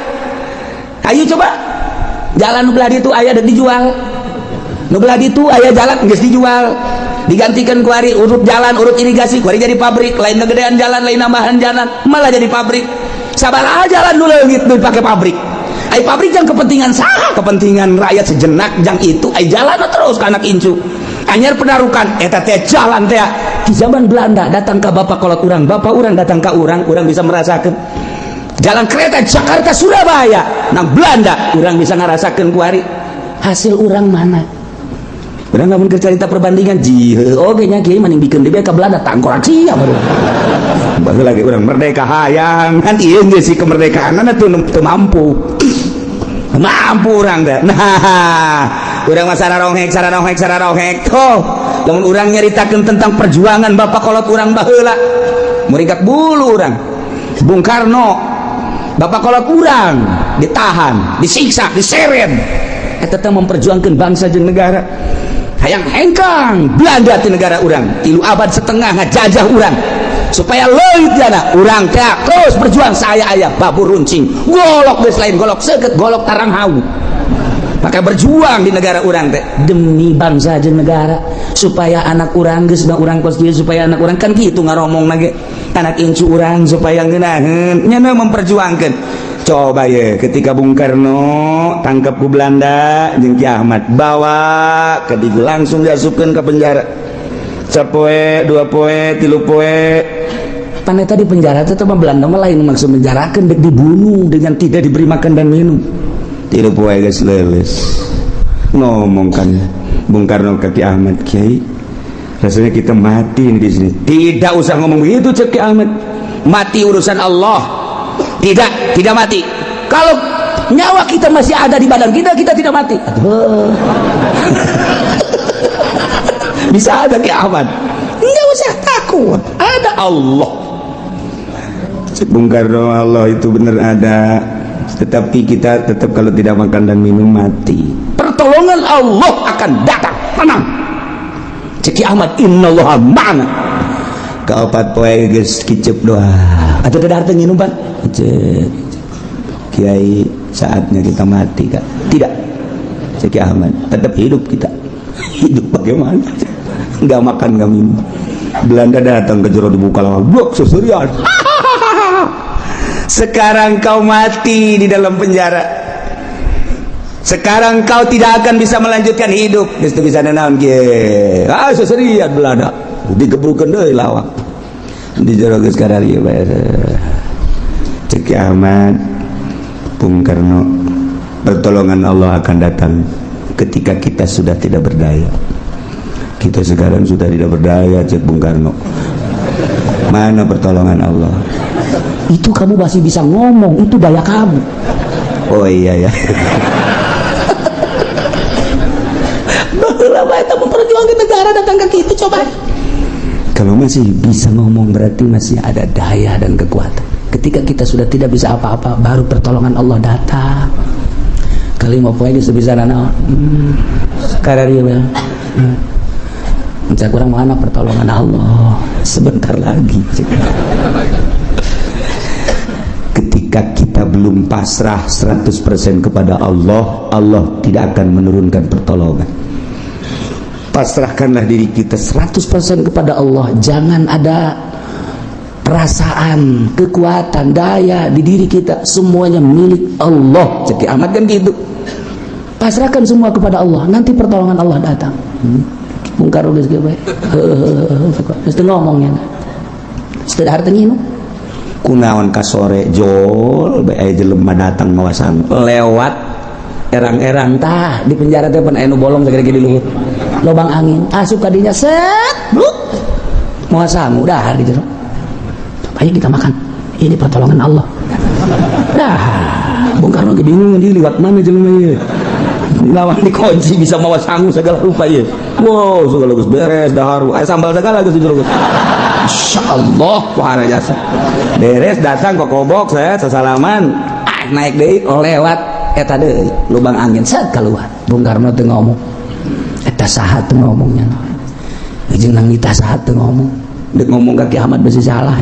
Ayo coba. Jalan nu belah ditu aya dan dijual. Nu belah ditu aya jalan geus dijual. Digantikan kuari urut jalan, urut irigasi, kuari jadi pabrik, lain gedean jalan, lain nambahan jalan, malah jadi pabrik. Sabaraha jalan nu leungit nu dipake pabrik. Ai pabrik jang kepentingan saha? Kepentingan rakyat sejenak jang itu ai jalan terus ka anak incu. Anyar penarukan eta teh jalan teh di zaman Belanda datang ka bapak kolot urang, bapak urang datang ka urang bisa merasakeun. Jalan kereta Jakarta Surabaya nang Belanda urang bisa ngarasakeun kuari. Hasil urang mana? Urang lamun cerita perbandingan jieu oge nya kieu maning bikeun deui ka Belanda tangkorak sia baru. Baheula lagi urang merdeka hayang kan ieu geus si kemerdekaanna teu mampu. Mampu urang teh. Nah, urang mah sararongek toh. Lamun urang nyaritakeun tentang perjuangan bapak kolot urang baheula. Muringkat bulu urang. Bung Karno bapak kolot urang ditahan, disiksa, diseret. Eta teh memperjuangkeun bangsa jeung negara. Hayang hengkang Belanda ti negara urang 3 abad setengah ngajajah urang supaya leut jana urang teh terus berjuang saya aya babur runcing golok geus lain golok seukeut golok tarang hau maka berjuang di negara urang teh demi bangsa jeung negara supaya anak urang geus da urang kos dieu supaya anak urang kan kitu ngaromongna ge anak incu urang supaya ngeunaheun nya memperjuangkeun. Coba ya ketika Bung Karno tangkap ku Belanda jeung Ki Ahmad bawa ke dieu langsung diasupkeun ke penjara. Sapoe, 2 poe, 3 poe. Paneta di penjara teh mah Belanda mah lain maksud menjarakeun dek dibunuh dengan tidak diberi makan dan minum. 3 poe geus leuleus. Ngomongkan Bung Karno ke Ki Ahmad, Kiai. Rasanya kita mati di sini. Tidak usah ngomong begitu cek Ki Ahmad. Mati urusan Allah. Tidak mati. Kalau nyawa kita masih ada di badan kita tidak mati. Bisa ada Ki Ahmad. Enggak usah takut. takut, ada Allah. Bung Karno, Allah itu benar ada, tetapi kita tetap kalau tidak makan dan minum mati. Pertolongan Allah akan datang, tenang. Ceki Ahmad, innallaha ma'ana. Kaopat poe geus kicep doa. Atuh teu harteu nginum pan. Kiai, saatnya kita mati Kak. Tidak. Ceki Ahmad, tetap hidup kita. Hidup bagaimana? Enggak makan, enggak minum. Belanda datang ke jero dibuka lawang. Blok seserian. Sekarang kau mati di dalam penjara. Sekarang kau tidak akan bisa melanjutkan hidup. Geus teu bisa naon kieu. Seserian Belanda. Digebrukeun deui lawang. Di jero geus kararieu bae. Ceki Ahmad, Bung Karno, pertolongan Allah akan datang ketika kita sudah tidak berdaya. Kita sekarang sudah tidak berdaya, Cek Bung Karno. Mana pertolongan Allah? Itu kamu masih bisa ngomong, itu daya kamu. Oh iya ya. Baheula eta memperjuangkan negara datang ke kita, coba. Kalau masih bisa ngomong berarti masih ada daya dan kekuatan. Ketika kita sudah tidak bisa apa-apa, baru pertolongan Allah datang. Kali mau poe geus bisa naon. Kararieu bae. Mencak kurang mana pertolongan Allah sebentar lagi. Ketika kita belum pasrah 100% kepada Allah, Allah tidak akan menurunkan pertolongan. Pasrahkanlah diri kita 100% kepada Allah. Jangan ada perasaan, kekuatan, daya di diri kita. Semuanya milik Allah. Ceki Ahmad kan gitu. Pasrahkan semua kepada Allah, nanti pertolongan Allah datang. Bung Karno geus kieu bae. Geus teu ngomongnya. Geus harteu nginum. Kunaon ka sore jol bae aya jelema datang mawasan lewat erang-erang tah di penjara teh pan aya nu bolong sagede di luhur. Lobang angin, asup ka dinya set, bluk. Mawasan udah di jero. Ayo kita makan. Ini pertolongan Allah. Dah, Bung Karno ge bingung di liwat mana jelema ieu. Lawan dikunci bisa mawa sangu segala rupa ya. Wow, segala geus beres dahar. Sambal segala geus dijero. Insyaallah wahara jasa. Beres datang ke kobok saya sesalaman. Naik deui lewat eta deui lubang angin set keluar. Bung Karno teu ngomong. Eta saha teu ngomongnya. Jeung nang nita saha teu ngomong. Deuk ngomong ka Ki Ahmad besi salah.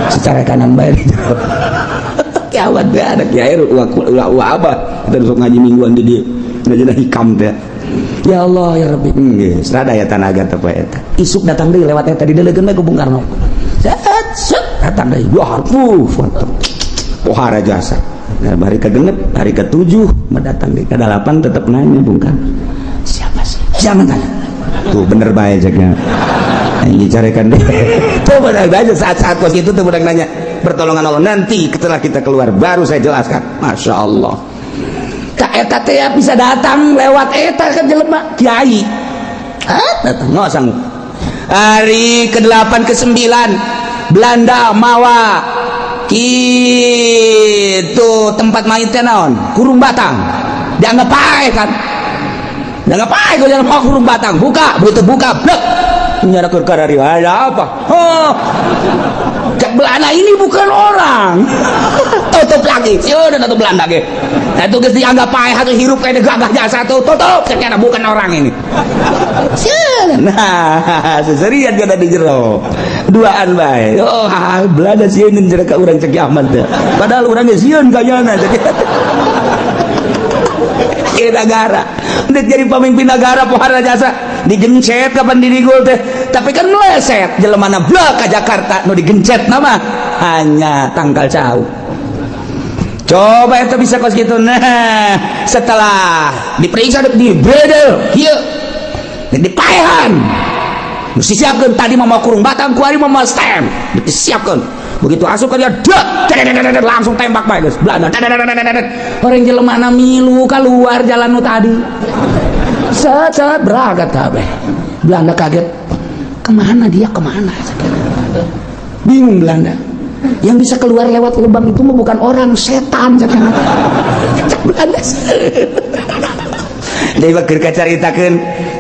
Secara kanan bae. Ki Ahmad teh ada kiai ulah abah. Kita besok ngaji mingguan di dia ngaji hikam teh. Ya Allah ya Rabbi, geus rada aya tanaga teh poe eta. Isuk datang deui lewat eta didelegeun bae ku Bung Karno. Set datang deui. Wah, mantap. Pohara jasa. Nah, hari ke-6, hari ke-7 mendatang deui. Ke-8 tetep nanya Bung Karno. Siapa sih? Jangan tanya. Tuh bener bae jagna. Ini carikan deh. Tuh bener aja saat-saat kos itu tuh bener nanya pertolongan Allah. Nanti setelah kita keluar baru saya jelaskan. Masya Allah. Kak eta teh bisa datang lewat eta ke jelema kiai. Datang ngosang. Hari ke-8 ke-9 Belanda mawa kitu tempat mayitnya naon? Kurung Batang. Dianggap pae kan. Dianggap pae kalau jangan mau kurung Batang. Buka, begitu buka, blek. Nyara ke karari ada apa? Oh. Cek Belanda ini bukan orang. Tutup lagi. Sudah tutup Belanda ge. Nah itu geus dianggap paeh atuh hirup kayak gagah jasa tuh. Tutup. Ternyata bukan orang ini. Nah, seserian kada di jero. Duaan bae. Oh, Belanda sieun jero ka urang Ceki Ahmad teh. Padahal urang geus sieun kayana. Negara. Udah jadi pemimpin negara pohara jasa. Digencet kapan dirigul teh, tapi kan meleset jelemana blak ka Jakarta nu digencet nama hanya tangkal cau. Coba itu bisa kos gitu. Nah setelah diperiksa di bedel kieu dipaehan disiapkeun tadi mama kurung Batang kuari mama stem disiapkeun begitu asup ka dia langsung tembak bae geus Belanda orang jelemana milu keluar jalan nu tadi set berangkat kabeh. Belanda kaget, kemana dia, kemana? Bingung Belanda. Yang bisa keluar lewat lubang itu bukan orang, setan. Belanda dewa keur kacaritakeun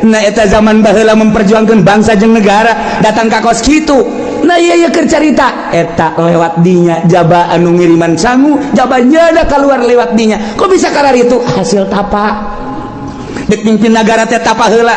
nah eta zaman baheula memperjuangkan bangsa jeung negara datang ka kos kitu nah iya keur carita eta lewat dinya jaba anu ngiriman sangu jaba nyada keluar lewat dinya kok bisa karar itu hasil tapa dek mimpin negara teh tapa heula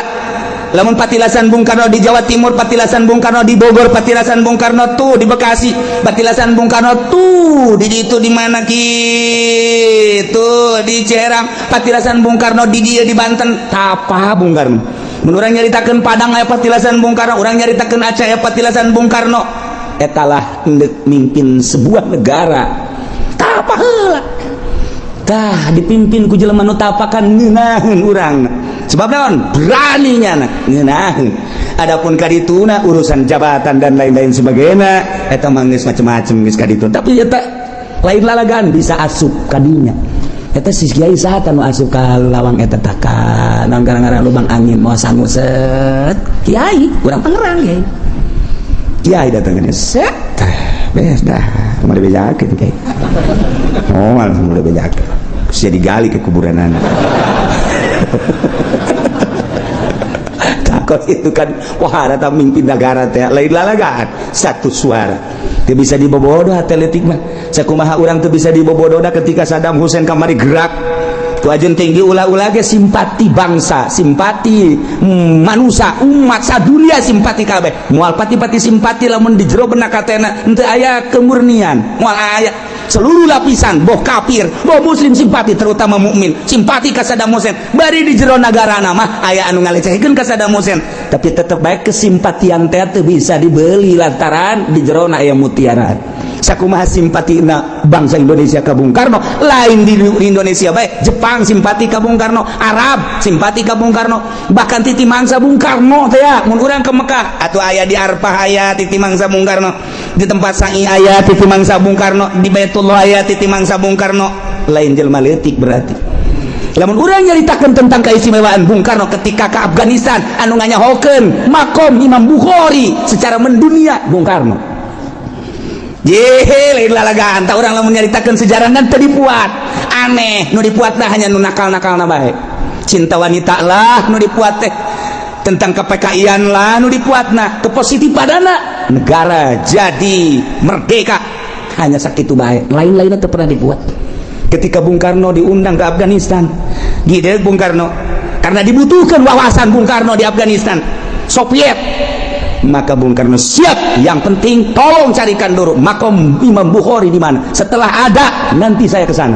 lamun patilasan Bung Karno di Jawa Timur, patilasan Bung Karno di Bogor, patilasan Bung Karno tuh di Bekasi, patilasan Bung Karno tuh di itu di mana gitu di Ciherang, patilasan Bung Karno di dia di Banten, tapa Bung Karno. Mun urang nyaritakeun Padang aya patilasan Bung Karno, urang nyaritakeun Aceh aya patilasan Bung Karno. Etalah hendak mimpin sebuah negara. Tapa heula. Tah dipimpin ku jelema nu tapakan ngeunaheun urang. Sebab naon beraninya ngeunaheun adapun kadituna urusan jabatan dan lain-lain sebagainya eta mah geus macam-macam geus kaditu tapi eta lain lalagan bisa asup kadinya eta si kiai saha nu asup ka lawang eta tah ka naon garang-garang lubang angin moal sangu set kiai urang pangerang kiai datang geus set beres dah mah dibejakeun kiai oh langsung dibejakeun sia digali ke kuburan anak takut itu kan wah ada mimpin negara teh lain lalagaan satu suara teu bisa dibobodoh atletik mah sakumaha urang teu bisa dibobodoh ketika Saddam Hussein kamari gerak tu ajeun tinggi ulah-ulah ge simpati bangsa simpati manusia umat sadunia simpati kabeh moal pati-pati simpati lamun di jero benak katena henteu aya kemurnian moal aya seluruh lapisan boh kafir boh muslim simpati terutama mukmin simpati ka Saddam Hussein bari di jero nagarana mah aya anu ngalecehkeun ka Saddam Hussein tapi tetep bae kesimpatian teh teu bisa dibeli lantaran di jero aya mutiara sakumaha simpatina bangsa Indonesia ka Bung Karno lain di Indonesia bae Jepang simpati ka Bung Karno Arab simpati ka Bung Karno bahkan titi mangsa Bung Karno teh ya mun urang ke Mekah atuh aya di Arfah aya titi mangsa Bung Karno di tempat Sa'i aya titi mangsa Bung Karno di Baitullah aya titi mangsa Bung Karno lain jelema leutik berarti lamun urang nyaritakeun tentang keistimewaan Bung Karno ketika ke Afghanistan anu nganyahokeun makom Imam Bukhari secara mendunia Bung Karno yehe lain lalagaan tak orang lamun nyaritakeun sejarah dan teu dipuat aneh nu dipuat dah hanya nu nakal-nakalna bae cinta wanita lah nu dipuat teh tentang KPKI-an lah nu dipuatna kepositifadana negara jadi merdeka hanya sakitu bae lain-lainna teu pernah dibuat ketika Bung Karno diundang ke Afghanistan gideuk Bung Karno karena dibutuhkan wawasan Bung Karno di Afghanistan Soviet maka Bung Karno siap yang penting tolong carikan dulu makom Imam Bukhari di mana setelah ada nanti saya ke sana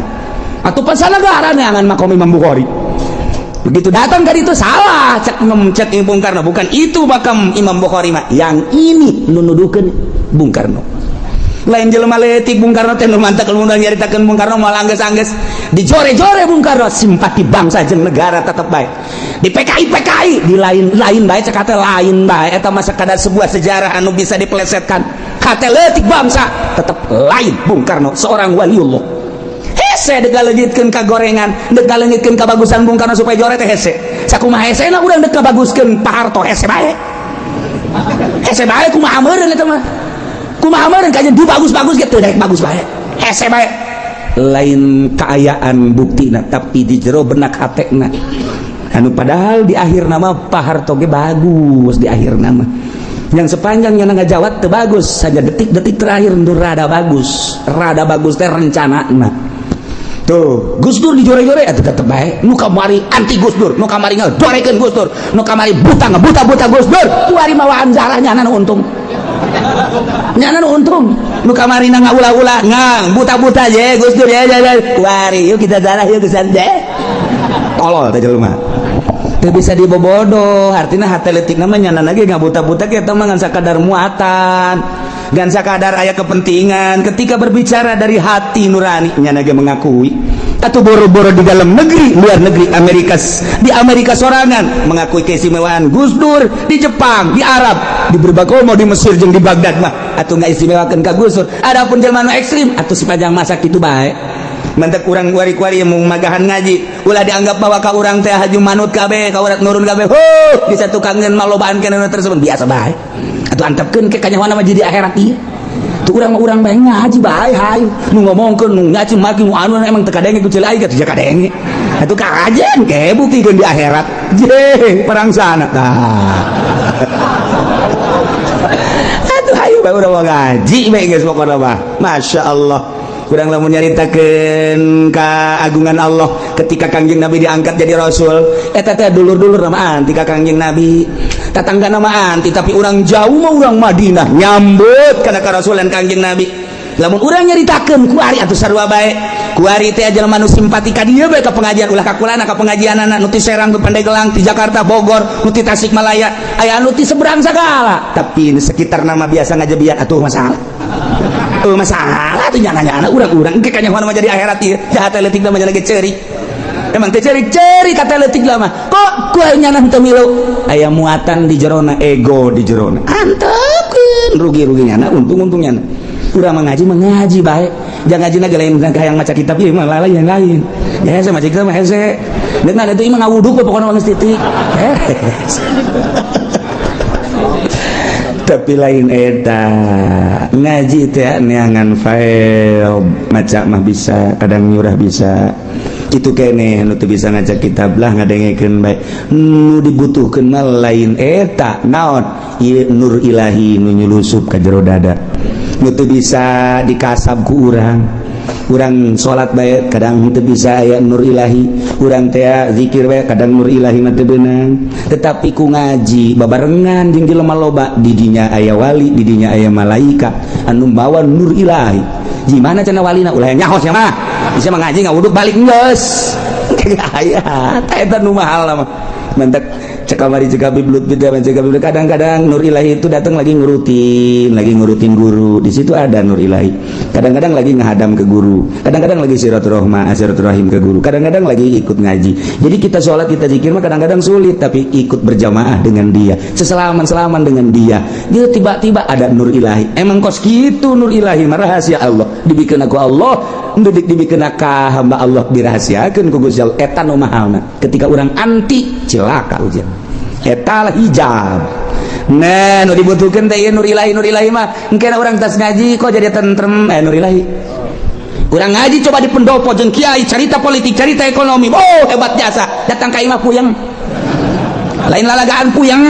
atau pasal negara neangan makom Imam Bukhari begitu datang dari itu salah cek Bung Karno bukan itu makam Imam Bukhari mah yang ini nunudukeun Bung Karno lain jelema leutik Bung Karno teh nu mantak lamun nyaritakeun Bung Karno moal anggeus-anggeus dijore-jore Bung Karno simpati bangsa jeung negara tetep bae di PKI di lain bae cek lain bae eta mah sakadar sebuah sejarah anu bisa dipelesetkan hate leutik bangsa tetep lain Bung Karno seorang waliullah hese dek ngaleungitkeun ka gorengan dek ngaleungitkeun ka bagusan Bung Karno supaya jore teh hese sakumaha hesena urang dek ngabaguskeun Pak Harto hese bae kumaha meureun eta mah kumaha meureun kajen du bagus-bagus gitu daek bagus bae hese bae lain keayaan buktina tapi di jero benak hatena anu padahal di akhir nama Pak Harto ge bagus di akhir nama yang sepanjangnya ngajawat teu bagus saja detik-detik terakhir ndur rada bagus teh rencana tuh Gus Dur dijore-jore atuh tetep bae nu kamari anti Gus Dur nu kamari ngadorekeun Gus Dur nu kamari buta Gus Dur kuari mawaan zarahnya anu untung nu kamari na ngaula-ula ngang buta-buta je Gus Dur ya kuari yuk kita zarah yuk kesan deh tolol teh jelema teu bisa dibobodoh artina hate leutik nama nyanan lagi ngabuta-buta kita mah ngan sakadar muatan dan sakadar aya kepentingan ketika berbicara dari hati nurani nyana ge mengakui atau boro-boro di dalam negeri luar negeri di Amerika sorangan mengakui keistimewaan Gus Dur di Jepang di Arab di berbagai di Mesir jeung di Baghdad mah atuh ngaistimewakeun ka Gus Dur adapun jelema nu ekstrim atuh sepanjang masa kitu bae mantek urang kuari-kuari yang magahan ngaji ulah dianggap bahwa ka urang teh haju manut kabeh ka urang nurun kabeh bisa tukangeun malobaan kana tersebut biasa bae atuh antepkeun ke kanyawana mah jadi akhirat ieu tuh urang bae ngaji bae hayu nu ngomongkeun nu ngaji maki nu anu emang teu kadenge ku ceuleuh aya teh kadenge atuh kajen ke buktikeun di akhirat je perang sana tah atuh hayu bae urang ngaji bae geus pokona mah masyaallah kurang lamun nyaritakeun keagungan Allah ketika Kangjeng Nabi diangkat jadi rasul eta teh dulur-dulur nama anti ka Kangjeng Nabi tatangga nama anti tapi orang jauh mah orang Madinah nyambut kana ka rasulan Kangjeng Nabi lamun urang nyaritakeun ku ari atuh sarua bae ku ari teh jelema nu simpati ka dieu bae ka pengajian ulah ka kulana ka pengajianana nu ti Serang nu Pandeglang ti Jakarta Bogor nu ti Tasikmalaya aya anu ti seberang sagala tapi sekitar nama biasa ngajebian atuh masalah masalah tuh nyana-nyana urang-urang engke kanya mah jadi akhirat ieu jahat leutik mah lagi ceuri emang teh ceuri kata leutik mah kok ku nyana teu milu aya muatan di jerona ego di jerona anteukeun rugi-rugi nyana untung nyana urang mengaji bae jangan ngajina ge lain hayang maca kitab ieu mah lain lain ya hese maca kitab mah hese deuk na itu mah ngawuduk pokona geus titik tapi lain eta ngaji teh neangan file maca mah bisa kadang nyurah bisa itu kene nu teu bisa ngaca kitab lah ngadengekeun bae nu dibutuhkeun mah lain eta naon ieu nur ilahi nu nyulusup ka jero dada nu teu bisa dikasab ku urang salat bae kadang teu bisa aya nur ilahi urang teh zikir bae kadang nur ilahi mah teu beunang tetapi ku ngaji babarengan jeung jelema loba di dinya aya wali di dinya aya malaika anu mawa nur ilahi gimana cenah walina ulah nyahos nya mah bisa mah ngaji ngawuduk balik geus aya eta nu mahal mah mantek cekamari cekabi blut beda cekabi kadang-kadang nur ilahi itu datang lagi ngurutin guru di situ ada nur ilahi kadang-kadang lagi ngehadam ke guru kadang-kadang lagi silaturahim ke guru kadang-kadang lagi ikut ngaji jadi kita sholat kita zikir mah kadang-kadang sulit tapi ikut berjamaah dengan dia seselaman dengan dia dia tiba-tiba ada nur ilahi emang kos gitu nur ilahi mah rahasia Allah dibikeun ku Allah ndudik dibikeun ka hamba Allah dirahasiakeun ku Gusti Allah eta nu mahalna ketika urang anti cilaka ujian eta hijab nah nu dibutuhkeun teh nur ilahi mah engke urang tas ngaji kok jadi tentrem nur ilahi urang ngaji coba di pendopo jeung kiai cerita politik cerita ekonomi hebat jasa datang ka imah puyeng lain lalagaan puyeng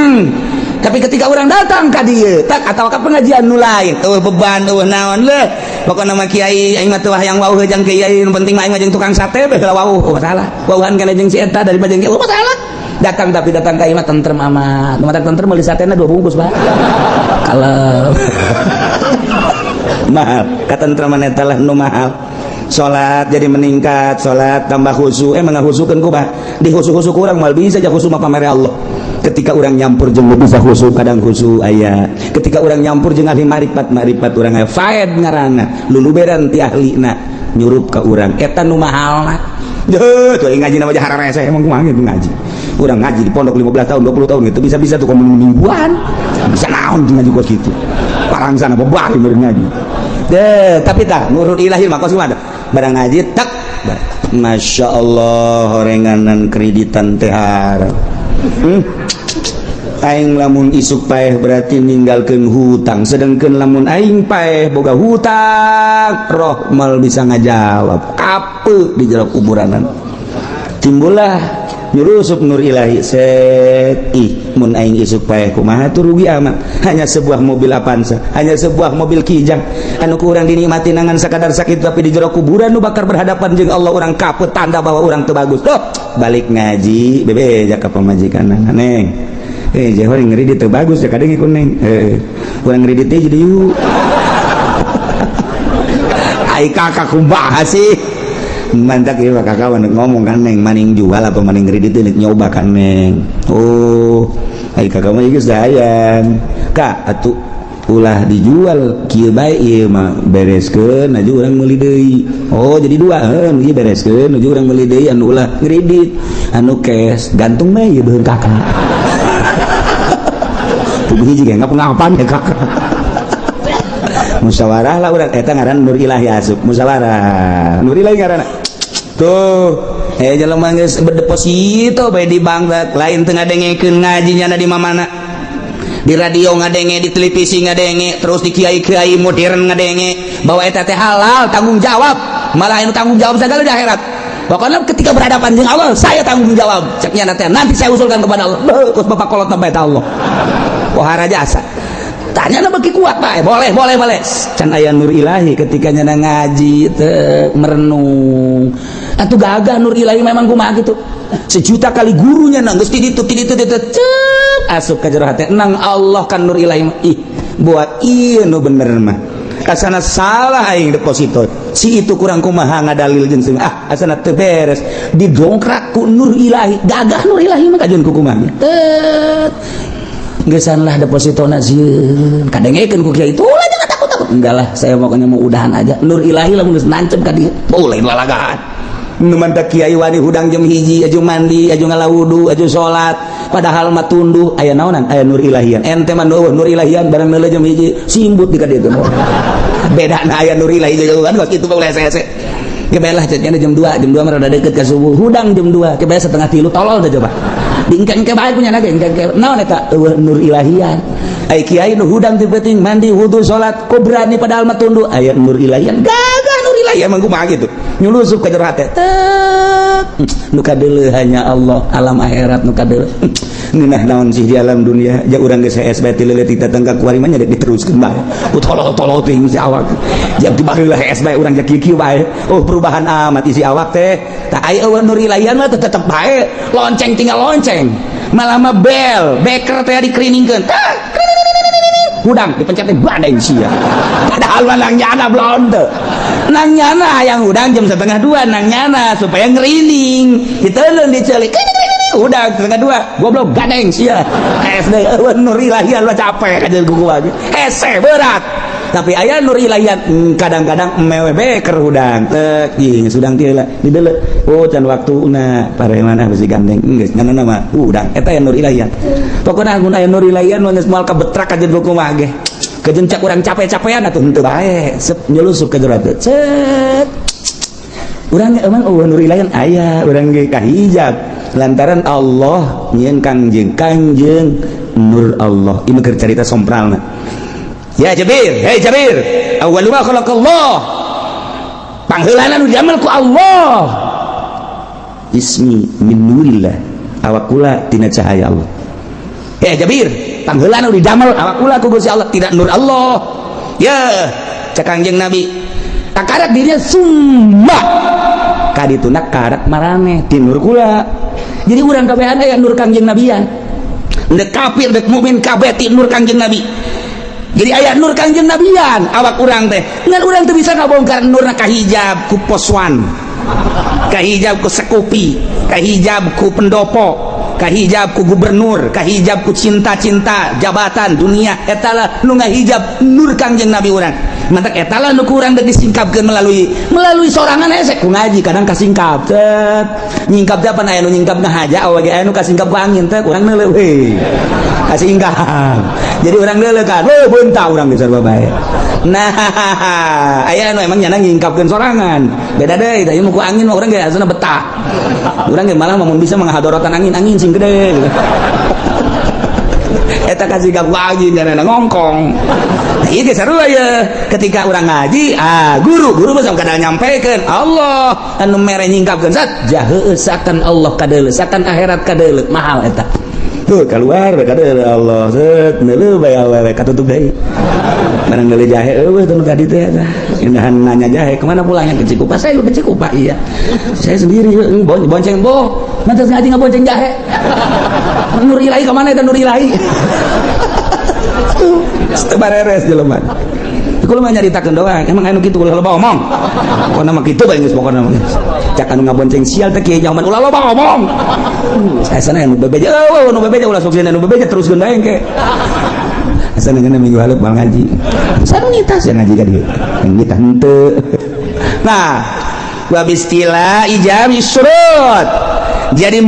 tapi ketika orang datang ka dieu tak atawa ka pengajian nu lain beban naon leuh pokona mah kiai aing mah teu hayang wauh jeung kiai nu penting mah aing mah jeung tukang sate beh wauh masalah wauhan kana jeung si eta daripada jeung kiai masalah datang tapi datang ka imah tentrem amat nu tentrem meuli satena 2 bungkus bah kalau mahal katentreman eta lah nu mahal salat jadi meningkat salat tambah khusyuk emang ngahusukeun ku bah di khusyuk urang mal bisa jah khusyuk mah pamere Allah ketika orang nyampur jeung bisa khusyuk kadang khusyuk aya ketika orang nyampur jeung ahli marifat urang aya faed ngaranna luluberan ti ahlina nyurup ka urang eta nu mahalna tuh ngaji nama jahara rese emang kumaha gitu ngaji urang ngaji di pondok 15 tahun 20 tahun gitu bisa tuh komun mingguan bisa naon ngaji kos gitu parang sana bebah meureun ngaji tapi tah nurul ilahi mah kos kumaha barang ngaji tak Masya Allah horenganan kreditan teh hareup aing lamun isuk paeh berarti ninggalkeun hutang sedengkeun lamun aing paeh boga hutang roh mal bisa ngajawab ape di jero kuburanan timbullah nyurusup nur ilahi set mun aing isuk paeh kumaha tuh rugi amat hanya sebuah mobil Avanza hanya sebuah mobil Kijang anu ku urang dinikmati nangan sakadar sakit tapi di jero kuburan nu bakar berhadapan jeung Allah urang kaput tanda bahwa urang teu bagus balik ngaji bebe jaka pamajikanna neng jehor ngeri teu bagus ya kadang ikut neng urang ngeri teh jadi yuk ai kakak kumaha sih mantak ieu kakak ngomong kan neng maning jual apa maning ngeri teh nyoba kan neng ai kakak mah geus sayang kak atuh ulah dijual kieu bae ieu mah bereskeun aju urang meuli deui jadi 2 ieu bereskeun aju urang meuli deui anu ulah ngredit anu cash gantung bae ieu beun kakak tuh hiji ge ngapa-ngapan ya kakak musyawarah lah urang eta ngaran nur ilahi asup musyawarah nur ilahi ngaranna tuh jelema geus berdeposito bae di bank lain teu ngadengekeun ngaji nyana di mamana di radio ngadenge di televisi ngadenge terus di kiai-kiai modern ngadenge bahwa eta teh halal tanggung jawab malah anu tanggung jawab segala di akhirat pokoknya ketika berhadapan dengan Allah saya tanggung jawab ceknya nanti saya usulkan kepada Allah terus bapak kolot sampai Allah wahara jasa tanya na bagi kuat pak boleh can aya nur ilahi ketika nyana ngaji merenung atuh gagah nur ilahi memang kumaha gitu sejuta kali gurunya nang geus di ditu asup ka jero hate nang Allah kan nur ilahi ih buat ieu nu bener mah asana salah aing deposito si itu kurang kumaha ngadalil jeung seung asana teu beres didongkrak ku nur ilahi gagah nur ilahi mah kajeun ku kumaha gesan lah depositona sieun kadengekeun ku kiai ulah jangan takut enggak lah saya pokoknya mau udahan aja nur ilahi lamun geus nancep ka dieu boleh lalagaan nu mantap kiai wani hudang jam hiji aju mandi aju ngalawudu aju salat padahal mah tunduh aya naonan aya nur ilahian ente mah nur ilahian barang neuleuh jam hiji simbut di ka dieu bedana aya nur ilahi jeung kan kitu boleh hese-hese kebelah cenah jam 2 mah rada deukeut ka subuh hudang jam 2 kebelah setengah 3 tolol teh coba dingkeng ke bae punya nage engke naon eta nur ilahian ai kiai nu hudang teu penting mandi wudu salat ko berani padahal mah tunduh aya nur ilahian gagah nur ilahian mah kumaha gitu nyulusup ka jero hate nu kadeuleuh hanya Allah alam akhirat nu kadeuleuh ninah naon sih di alam dunia ja urang geus SB ti leuleut kita tengka kuari mah nya diteruskeun bae tolol teuing si awak jam ti baheula SB urang ja kieu bae perubahan amat isi awak teh tak aya eueuh nur ilahian mah tetep bae lonceng tinggal lonceng malah mah bel beker teh dikriningkeun hudang dipencet badeng sia padahal nang nyana belum teu nang nyana yang hudang jam 1:30 nang nyana supaya ngerining diteuleun diceulik udah 1:30 goblok gadeng sia SD nur ilahian lo capek kajeul kuku lagi hese berat tapi aya nur ilahian kadang-kadang mewe beker hudang teu ing sudang ti dideuleu can waktuna pareman besi gandeng geus nganana mah hudang eta aya nur ilahian pokona mun aya nur ilahian nu geus moal kabetrak kajeul kuku mah ge kejencak urang capek-capean atuh henteu bae sep nyulusup ka jero teh cet urang emang nur ilahian aya urang ge kahijab lantaran Allah nyieun kangjeng nur Allah ieu keur carita sompralna ya Jabir hei Jabir awwalu ma khalaqallah pangheulana nu diamel ku Allah ismi min nurillah awak kula tina cahaya Allah hei Jabir pangheulana nu didamel awak kula ku Gusti Allah tidak nur Allah ya cak kangjeng Nabi takarat dirinya summa kadituna karat maraneh ti nur kula jadi urang kabehan aya nur kangjeng nabian dek kafir dek mukmin kabeh ti nur kangjeng nabi jadi aya nur kangjeng nabian awak urang teh ngan urang teh bisa ngabongkar nurna kahijab ku poswan kahijab ku sekupi kahijab ku pendopo kahijab ku gubernur kahijab ku cinta-cinta jabatan dunia etalah nu ngahijab nur kangjeng nabi urang mantak etalah nu kurang deuk disingkapkeun melalui sorangan hese ku ngaji kadang kasingkap cet nyingkap teh pan aya nu nyingkap ngahaja awe ge aya nu kasingkap ku angin teh urang neuleuh we kasingkap jadi urang neuleuh kan beunta urang geus sarua bae nah aya nu emang nyana nyingkapkeun sorangan beda deui da ieu ku angin mah urang ge asana betah urang ge malah mun bisa menghadorotan angin sing gede eta kasingkap ku angin nyana ngongkong ieu ge sarua ya ketika urang ngaji guru mah kada nyampekeun Allah anu mere nyingkapkeun zat jaheuh sakan Allah kadeuleuh sakan akhirat kadeuleuh mahal eta tuh keluar kadeuleuh Allah set neuleuh bae awewe katutup deui barang deuleuh jahe eueuh teu nu kadi teh eta indahan nanya jahe kemana pulangnya ke Cikupa saya ke Cikupa iya saya sendiri bonceng nanti ngaji ngabonceng jahe nur ilahi ke mana eta nur ilahi sebareres jelema kulo mah nyaritakeun doang emang anu kitu ulah loba omong pokona mah kitu bae geus pokona mah cak anu ngabonceng sial teh kieu nyaman ulah loba omong asana anu bebeja anu bebeja ulah sok anu bebeja teruskeun bae engke asana ngana minggu haleup mal ngaji sanu ngitas ya ngaji ka dieu ngitah henteu nah wa bistilah ijabi syurut jadi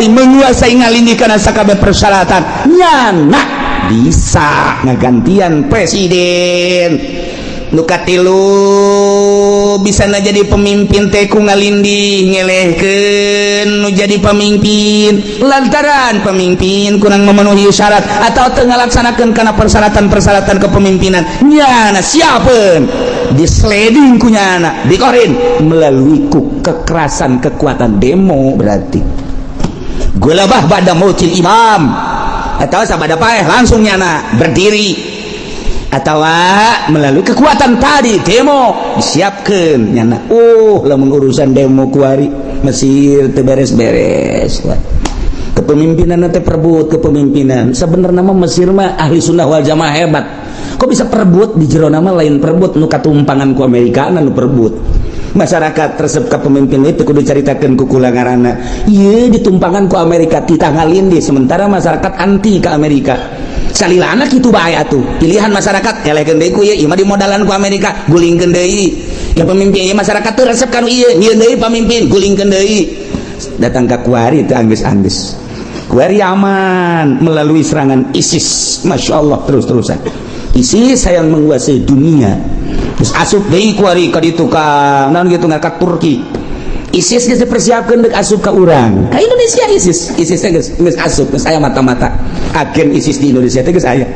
menguasai ngalindikeun sakabeh persyaratan nyana bisa ngagantian presiden nu katilu bisa jadi pemimpin teh ku ngalindih ngelehkeun nu jadi pemimpin lantaran pemimpin kurang memenuhi syarat atau teu ngalaksanakeun kana persyaratan kepemimpinan nyana siapeun disleding kunyana dikorin melalui kekerasan kekuatan demo berarti gulabah bada mautil imam atau sabada paeh langsung nyana berdiri atau melalui kekuatan tadi demo disiapkan nyana lamun urusan demo kuari Mesir teu beres-beres kepemimpinan teh perebut kepemimpinan sebenarnya mah Mesir mah ahli sunnah wal jamaah hebat kok bisa perebut di jero nama lain perebut nu katumpangan ku Amerika nu perebut masyarakat resep kepemimpin itu kudu caritakeun ku kula ngaranna ieu ditumpangan ku Amerika titangalin di sementara masyarakat anti ke Amerika salilana kitu bae atuh pilihan masyarakat elehkeun deui ku ieu imah dimodalan ku Amerika gulingkeun deui ya pemimpin ieu masyarakat teu resep kanu ieu nyieun deui pamimpin gulingkeun deui datang ka kuari teu anggeus-anggeus kuari aman melalui serangan ISIS Masya Allah terus-terusan ISIS yang menguasai dunia terus asup deui kuari ka ditu ka naon gitu ngangkat Turki ISIS geus dipersiapkeun deuk asup ka urang ka Indonesia ISIS teh geus asup geus aya mata-mata agen ISIS di Indonesia teh geus aya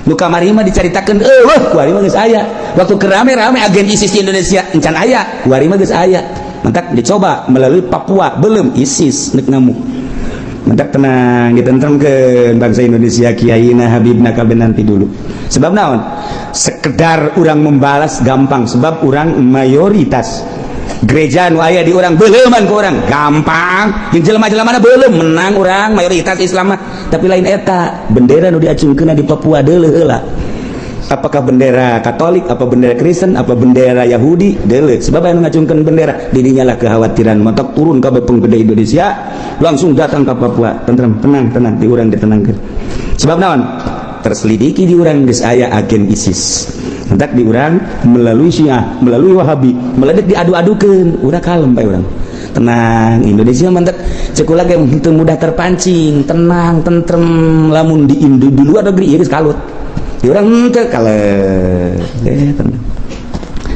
nu kamari mah dicaritakeun kuari mah geus aya waktu kerame-rame agen ISIS di Indonesia encan aya kuari mah geus aya mentak dicoba melalui Papua belum ISIS nek namu mentak tenang ditentremkeun bangsa Indonesia kiaina habibna kabeh nanti dulu sebab naon sekedar orang membalas gampang sebab orang mayoritas gereja nu aya di orang beleuman ke orang gampang jeung jelema-jelema belum menang orang mayoritas Islam tapi lain eta bendera nu diacungkeun di Papua deuleuh heula apakah bendera Katolik apa bendera Kristen apa bendera Yahudi deuleuh sebab anu ngacungkeun bendera didinya lah kekhawatiran mentok turun kabeh penggede Indonesia langsung datang ke Papua tenang di urang ditenangkeun sebab naon terselidiki di urang geus aya agen ISIS hendak di urang melalui Syiah melalui Wahabi meledek diadu-adukeun urang kalem bae urang tenang Indonesia mantep cekula ge teu mudah terpancing tenang tentrem lamun di luar negeri ieu geus kalut di urang teu kalem tenang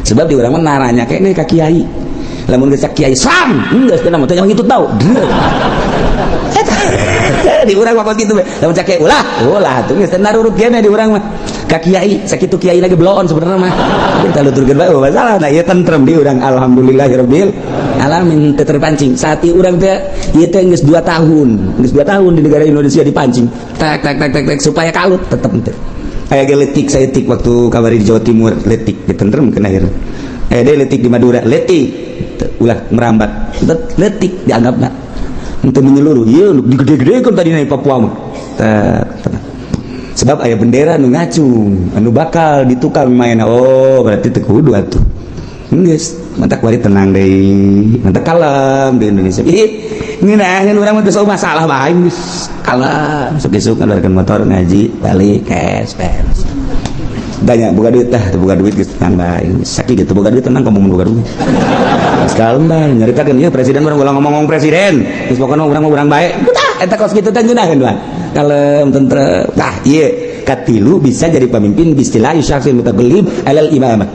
sebab di urang mah naranya kene ka kiai lamun geus kiai sam geus teu teh kitu tau di urang mah kitu we lamun cak ulah tuh geus narurut kene di urang mah ka kiai sakitu kiai lagi bloon sebenarnya mah kita luturkeun bae masalah nah ieu tentrem di urang alhamdulillahirabbil alamin teu terpancing saat ieu urang teh ieu teh geus 2 tahun di negara Indonesia dipancing tak supaya kalut tetep teh aya ge letik saeutik waktu kamari di Jawa Timur letik ditentremkeun akhirna aya deui letik di Madura letik ulah merambat letik dianggapna untuk menyeluruh iya digede-gedekeun tadi di Papua mah tenang sebab aya bendera nu ngacung anu bakal ditukar maena berarti teu kudu atuh geus mantap kuari tenang deui mantap kalem di Indonesia ngeunaheun urang mah geus masalah bae geus kalem sok-sok ngaluarkeun motor ngaji balik cash banyak buka duit buka duit geus tenang bae sakit gitu buka duit tenang kamu buka duit sekalem bae nyaritakeun ieu presiden urang ulah ngomong presiden geus pokona urang mah urang bae eta kos kitu teh ngeunaheun bae kalem tentrem tah ieu katilu bisa jadi pemimpin bistilah syafil mutaqallib alal imamah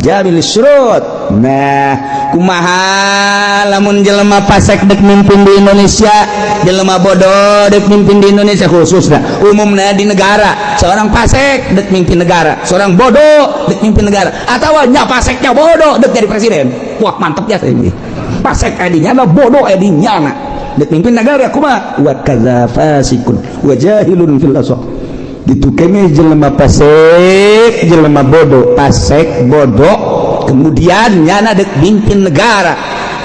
jamil syurut nah kumaha lamun jelema pasek dek mimpin di Indonesia jelema bodoh dek mimpin di Indonesia khususnya umumnya di negara seorang pasek dek mimpin negara seorang bodoh dek mimpin negara atau nya paseknya bodoh dek jadi presiden wah mantep ya ini pasek adinya mah bodoh adinya dek mimpin negara kumaha wa kadza fasikun wa jahilun fil asaq gitu kene jelema pasek jelema bodoh pasek bodoh kemudian nyana dek mimpin negara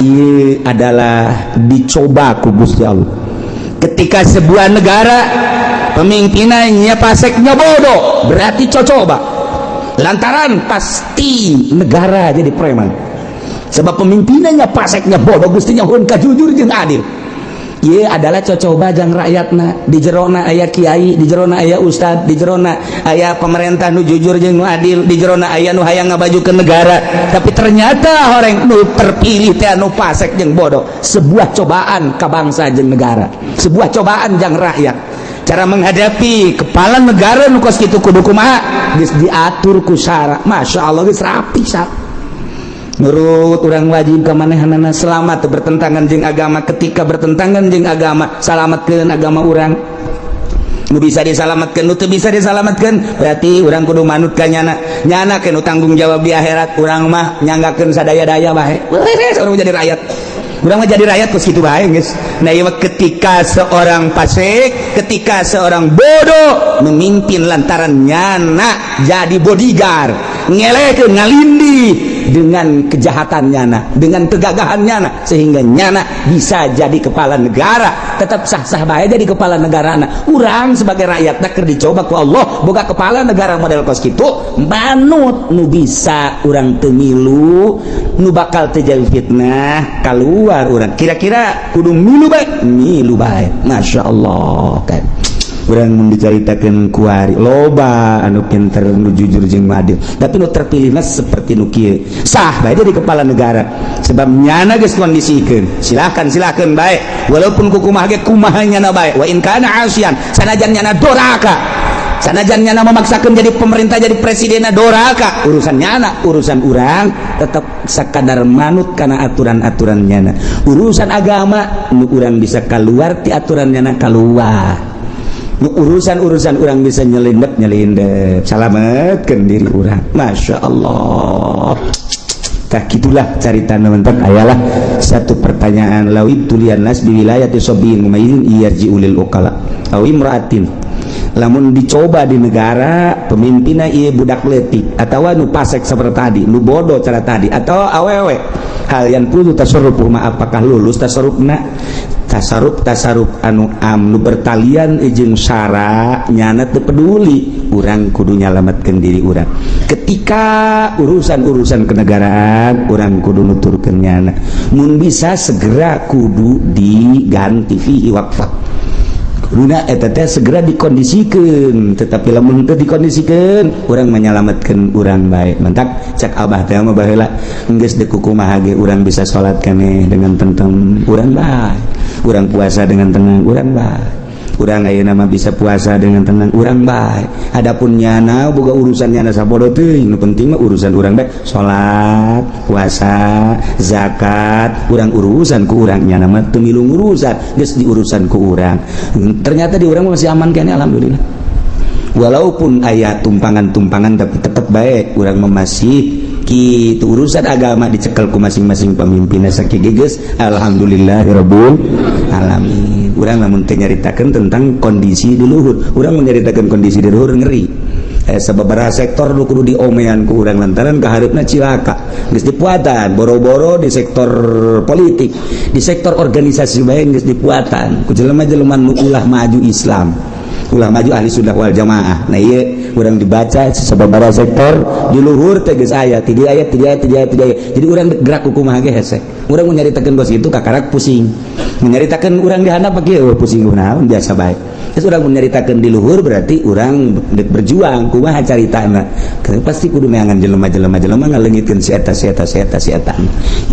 ini adalah dicoba ku Gusti Allah ketika sebuah negara pemimpinannya paseknya bodoh berarti coba lantaran pasti negara jadi preman sebab pemimpinannya paseknya bodoh Gustinya hun kajujur jeung adil ieu adalah cocoba jang rakyatna di jerona aya kiai di jerona aya ustad di jerona aya pemerintah nu jujur jeung nu adil di jerona aya nu hayang ngabajukeun negara tapi ternyata orang nu terpilih teh anu pasek jeung bodoh sebuah cobaan ka bangsa jeung negara sebuah cobaan jang rakyat cara menghadapi kepala negara nu kos kitu kudu kumaha geus diatur ku syara masyaallah geus rapi sak menurut orang wajib kemanehanana selamat bertentangan jeung agama ketika bertentangan jeung agama selamatkeun agama orang nu bisa diselamatkan nu teu bisa diselamatkan berarti urang kudu manut ka nyana ke nu tanggung jawab di akhirat. Urang mah nyanggakeun sadaya-daya bae beres urang jadi rakyat. Urang mah jadi rakyat kos kitu bae geus. Nah ieu ketika seorang fasik, ketika seorang bodoh memimpin lantaran nyana jadi bodyguard, ngelekeun ngalindi dengan kejahatan nyana, dengan kegagahan nyana, sehingga nyana bisa jadi kepala negara. Tetap sah-sah bae jadi kepala negara. Urang sebagai rakyat keur dicoba ku Allah boga kepala negara model kos kitu, manut nu bisa urang teu milu, nu bakal terjadi fitnah keluar urang. Kira-kira kudu milu bae, Masya Allah kan. Urang mun dicaritakeun ku ari loba anu pinter nu jujur jeung adil, tapi nu terpilihna seperti nu kieu sah bae jadi kepala negara sebab nyana geus kondisikeun. Silakan bae walaupun kumaha ge kumaha nyana bae, wa in kana asian, sanajan nyana doraka, sanajan nyana memaksakeun jadi pemerintah jadi presiden doraka, urusan nyana, urusan urang tetap sakadar manut kana aturan-aturan nyana. Urusan agama nu urang bisa kaluar ti aturan nyana kaluar. Urusan orang bisa nyelindep selamatkan diri orang. Masya Allah. Tak gitulah cerita teman-teman. Ayalah satu pertanyaan, lawid tulian nas di wilayah sobiin mumayin iyarji ulil ukala awi muraatin, lamun dicoba di negara pemimpinnya iya budak letik atau nu pasek seperti tadi, nu bodoh cara tadi, atau awewe hal yang perlu tasarruf, apakah lulus tasarrufna? Tasarruf anu nu bertalian jeung syara nyana teu peduli, urang kudu nyalametkeun diri urang. Ketika urusan kenegaraan urang kudu nuturkeun nyana, mun bisa segera kudu diganti fihi waqfah. Kuduna eta teh segera dikondisikeun, tetapi lamun teu dikondisikeun urang menyalametkeun urang bae. Mentak cak abah teh mah baheula geus deuk kumaha ge urang bisa salat keneh dengan tentrem urang bae. Urang puasa dengan tenang urang bae. Urang ayeuna mah bisa puasa dengan tenang urang bae. Adapun nyana boga urusan nyana sabodo teuing, nu penting mah urusan urang bae, salat, puasa, zakat, urang urusan ku urang, nyana mah teu milu urusan, geus diurusan ku urang. Ternyata di urang masih aman keneh alhamdulillah. Walaupun aya tumpangan-tumpangan tapi tetep bae urang mah masih kitu urusan agama dicekel ku masing-masing pemimpinna sakitu geus alhamdulillahirabbil alamin. Urang lamun teh nyaritakeun tentang kondisi di luhur, urang nyaritakeun kondisi di luhur ngeri. Sababaraha sektor nu kudu diomean ku urang lantaran kaharepna cilaka geus dipuatan, boro-boro di sektor politik, di sektor organisasi bae geus dipuatan ku jelema-jelema nu ulah maju Islam, ulah maju ahli sunnah wal jamaah. Nah ieu urang dibaca sababaraha sektor di luhur teh geus aya 3 ayat. Jadi urang gerak kumaha ge hese. Urang mun nyaritakeun bos itu kakarak pusing. Nyaritakeun urang di handap kieu pusing kunaon biasa bae. Terus urang mun nyaritakeun di luhur berarti urang berjuang kumaha caritana. Karena pasti kudu neangan jelema-jelema ngaleungitkeun si eta.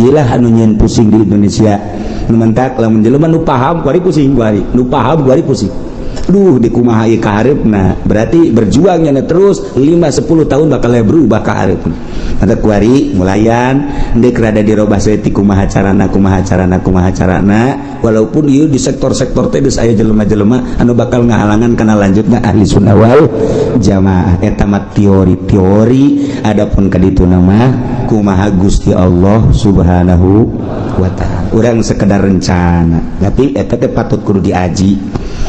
Iyalah anu nyeun pusing di Indonesia. Nu mentak lamun jelema nu paham kuari pusing kuari. Nu paham kuari pusing. Duh dikumaha ieu kaharepna, berarti berjuangnya terus 5-10 tahun bakal berubah kaharepna. Mata kuari mulayan deuk rada dirobah saeutik kumaha carana, walaupun ieu di sektor-sektor teh geus aya jelema-jelema anu bakal ngahalangan kana lanjutna ahli sunnah wal jamaah. Eta mah teori, adapun kadituna mah kumaha Gusti Allah Subhanahu wa taala. Urang sekedar rencana, tapi eta teh patut kudu diaji.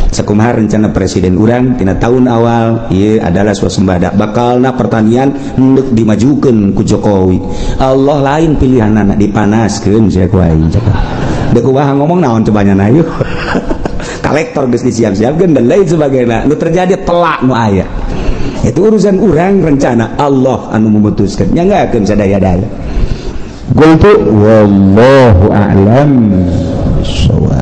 Sakumaha rencana presiden urang tina tahun awal ieu adalah swasembada bakalna pertanian hendak dimajukeun ku Jokowi. Allah lain pilihanna dipanaskeun sia ku aing. Deuk kumaha ngomong naon coba nyana yeuh. Kolektor geus disiap-siapkeun dan lain sebagainya. Nu terjadi telak nu aya. Itu urusan urang rencana Allah anu memutuskeun. Nyanggakeun sadaya-daya. Qultu wallahu a'lam bissawab.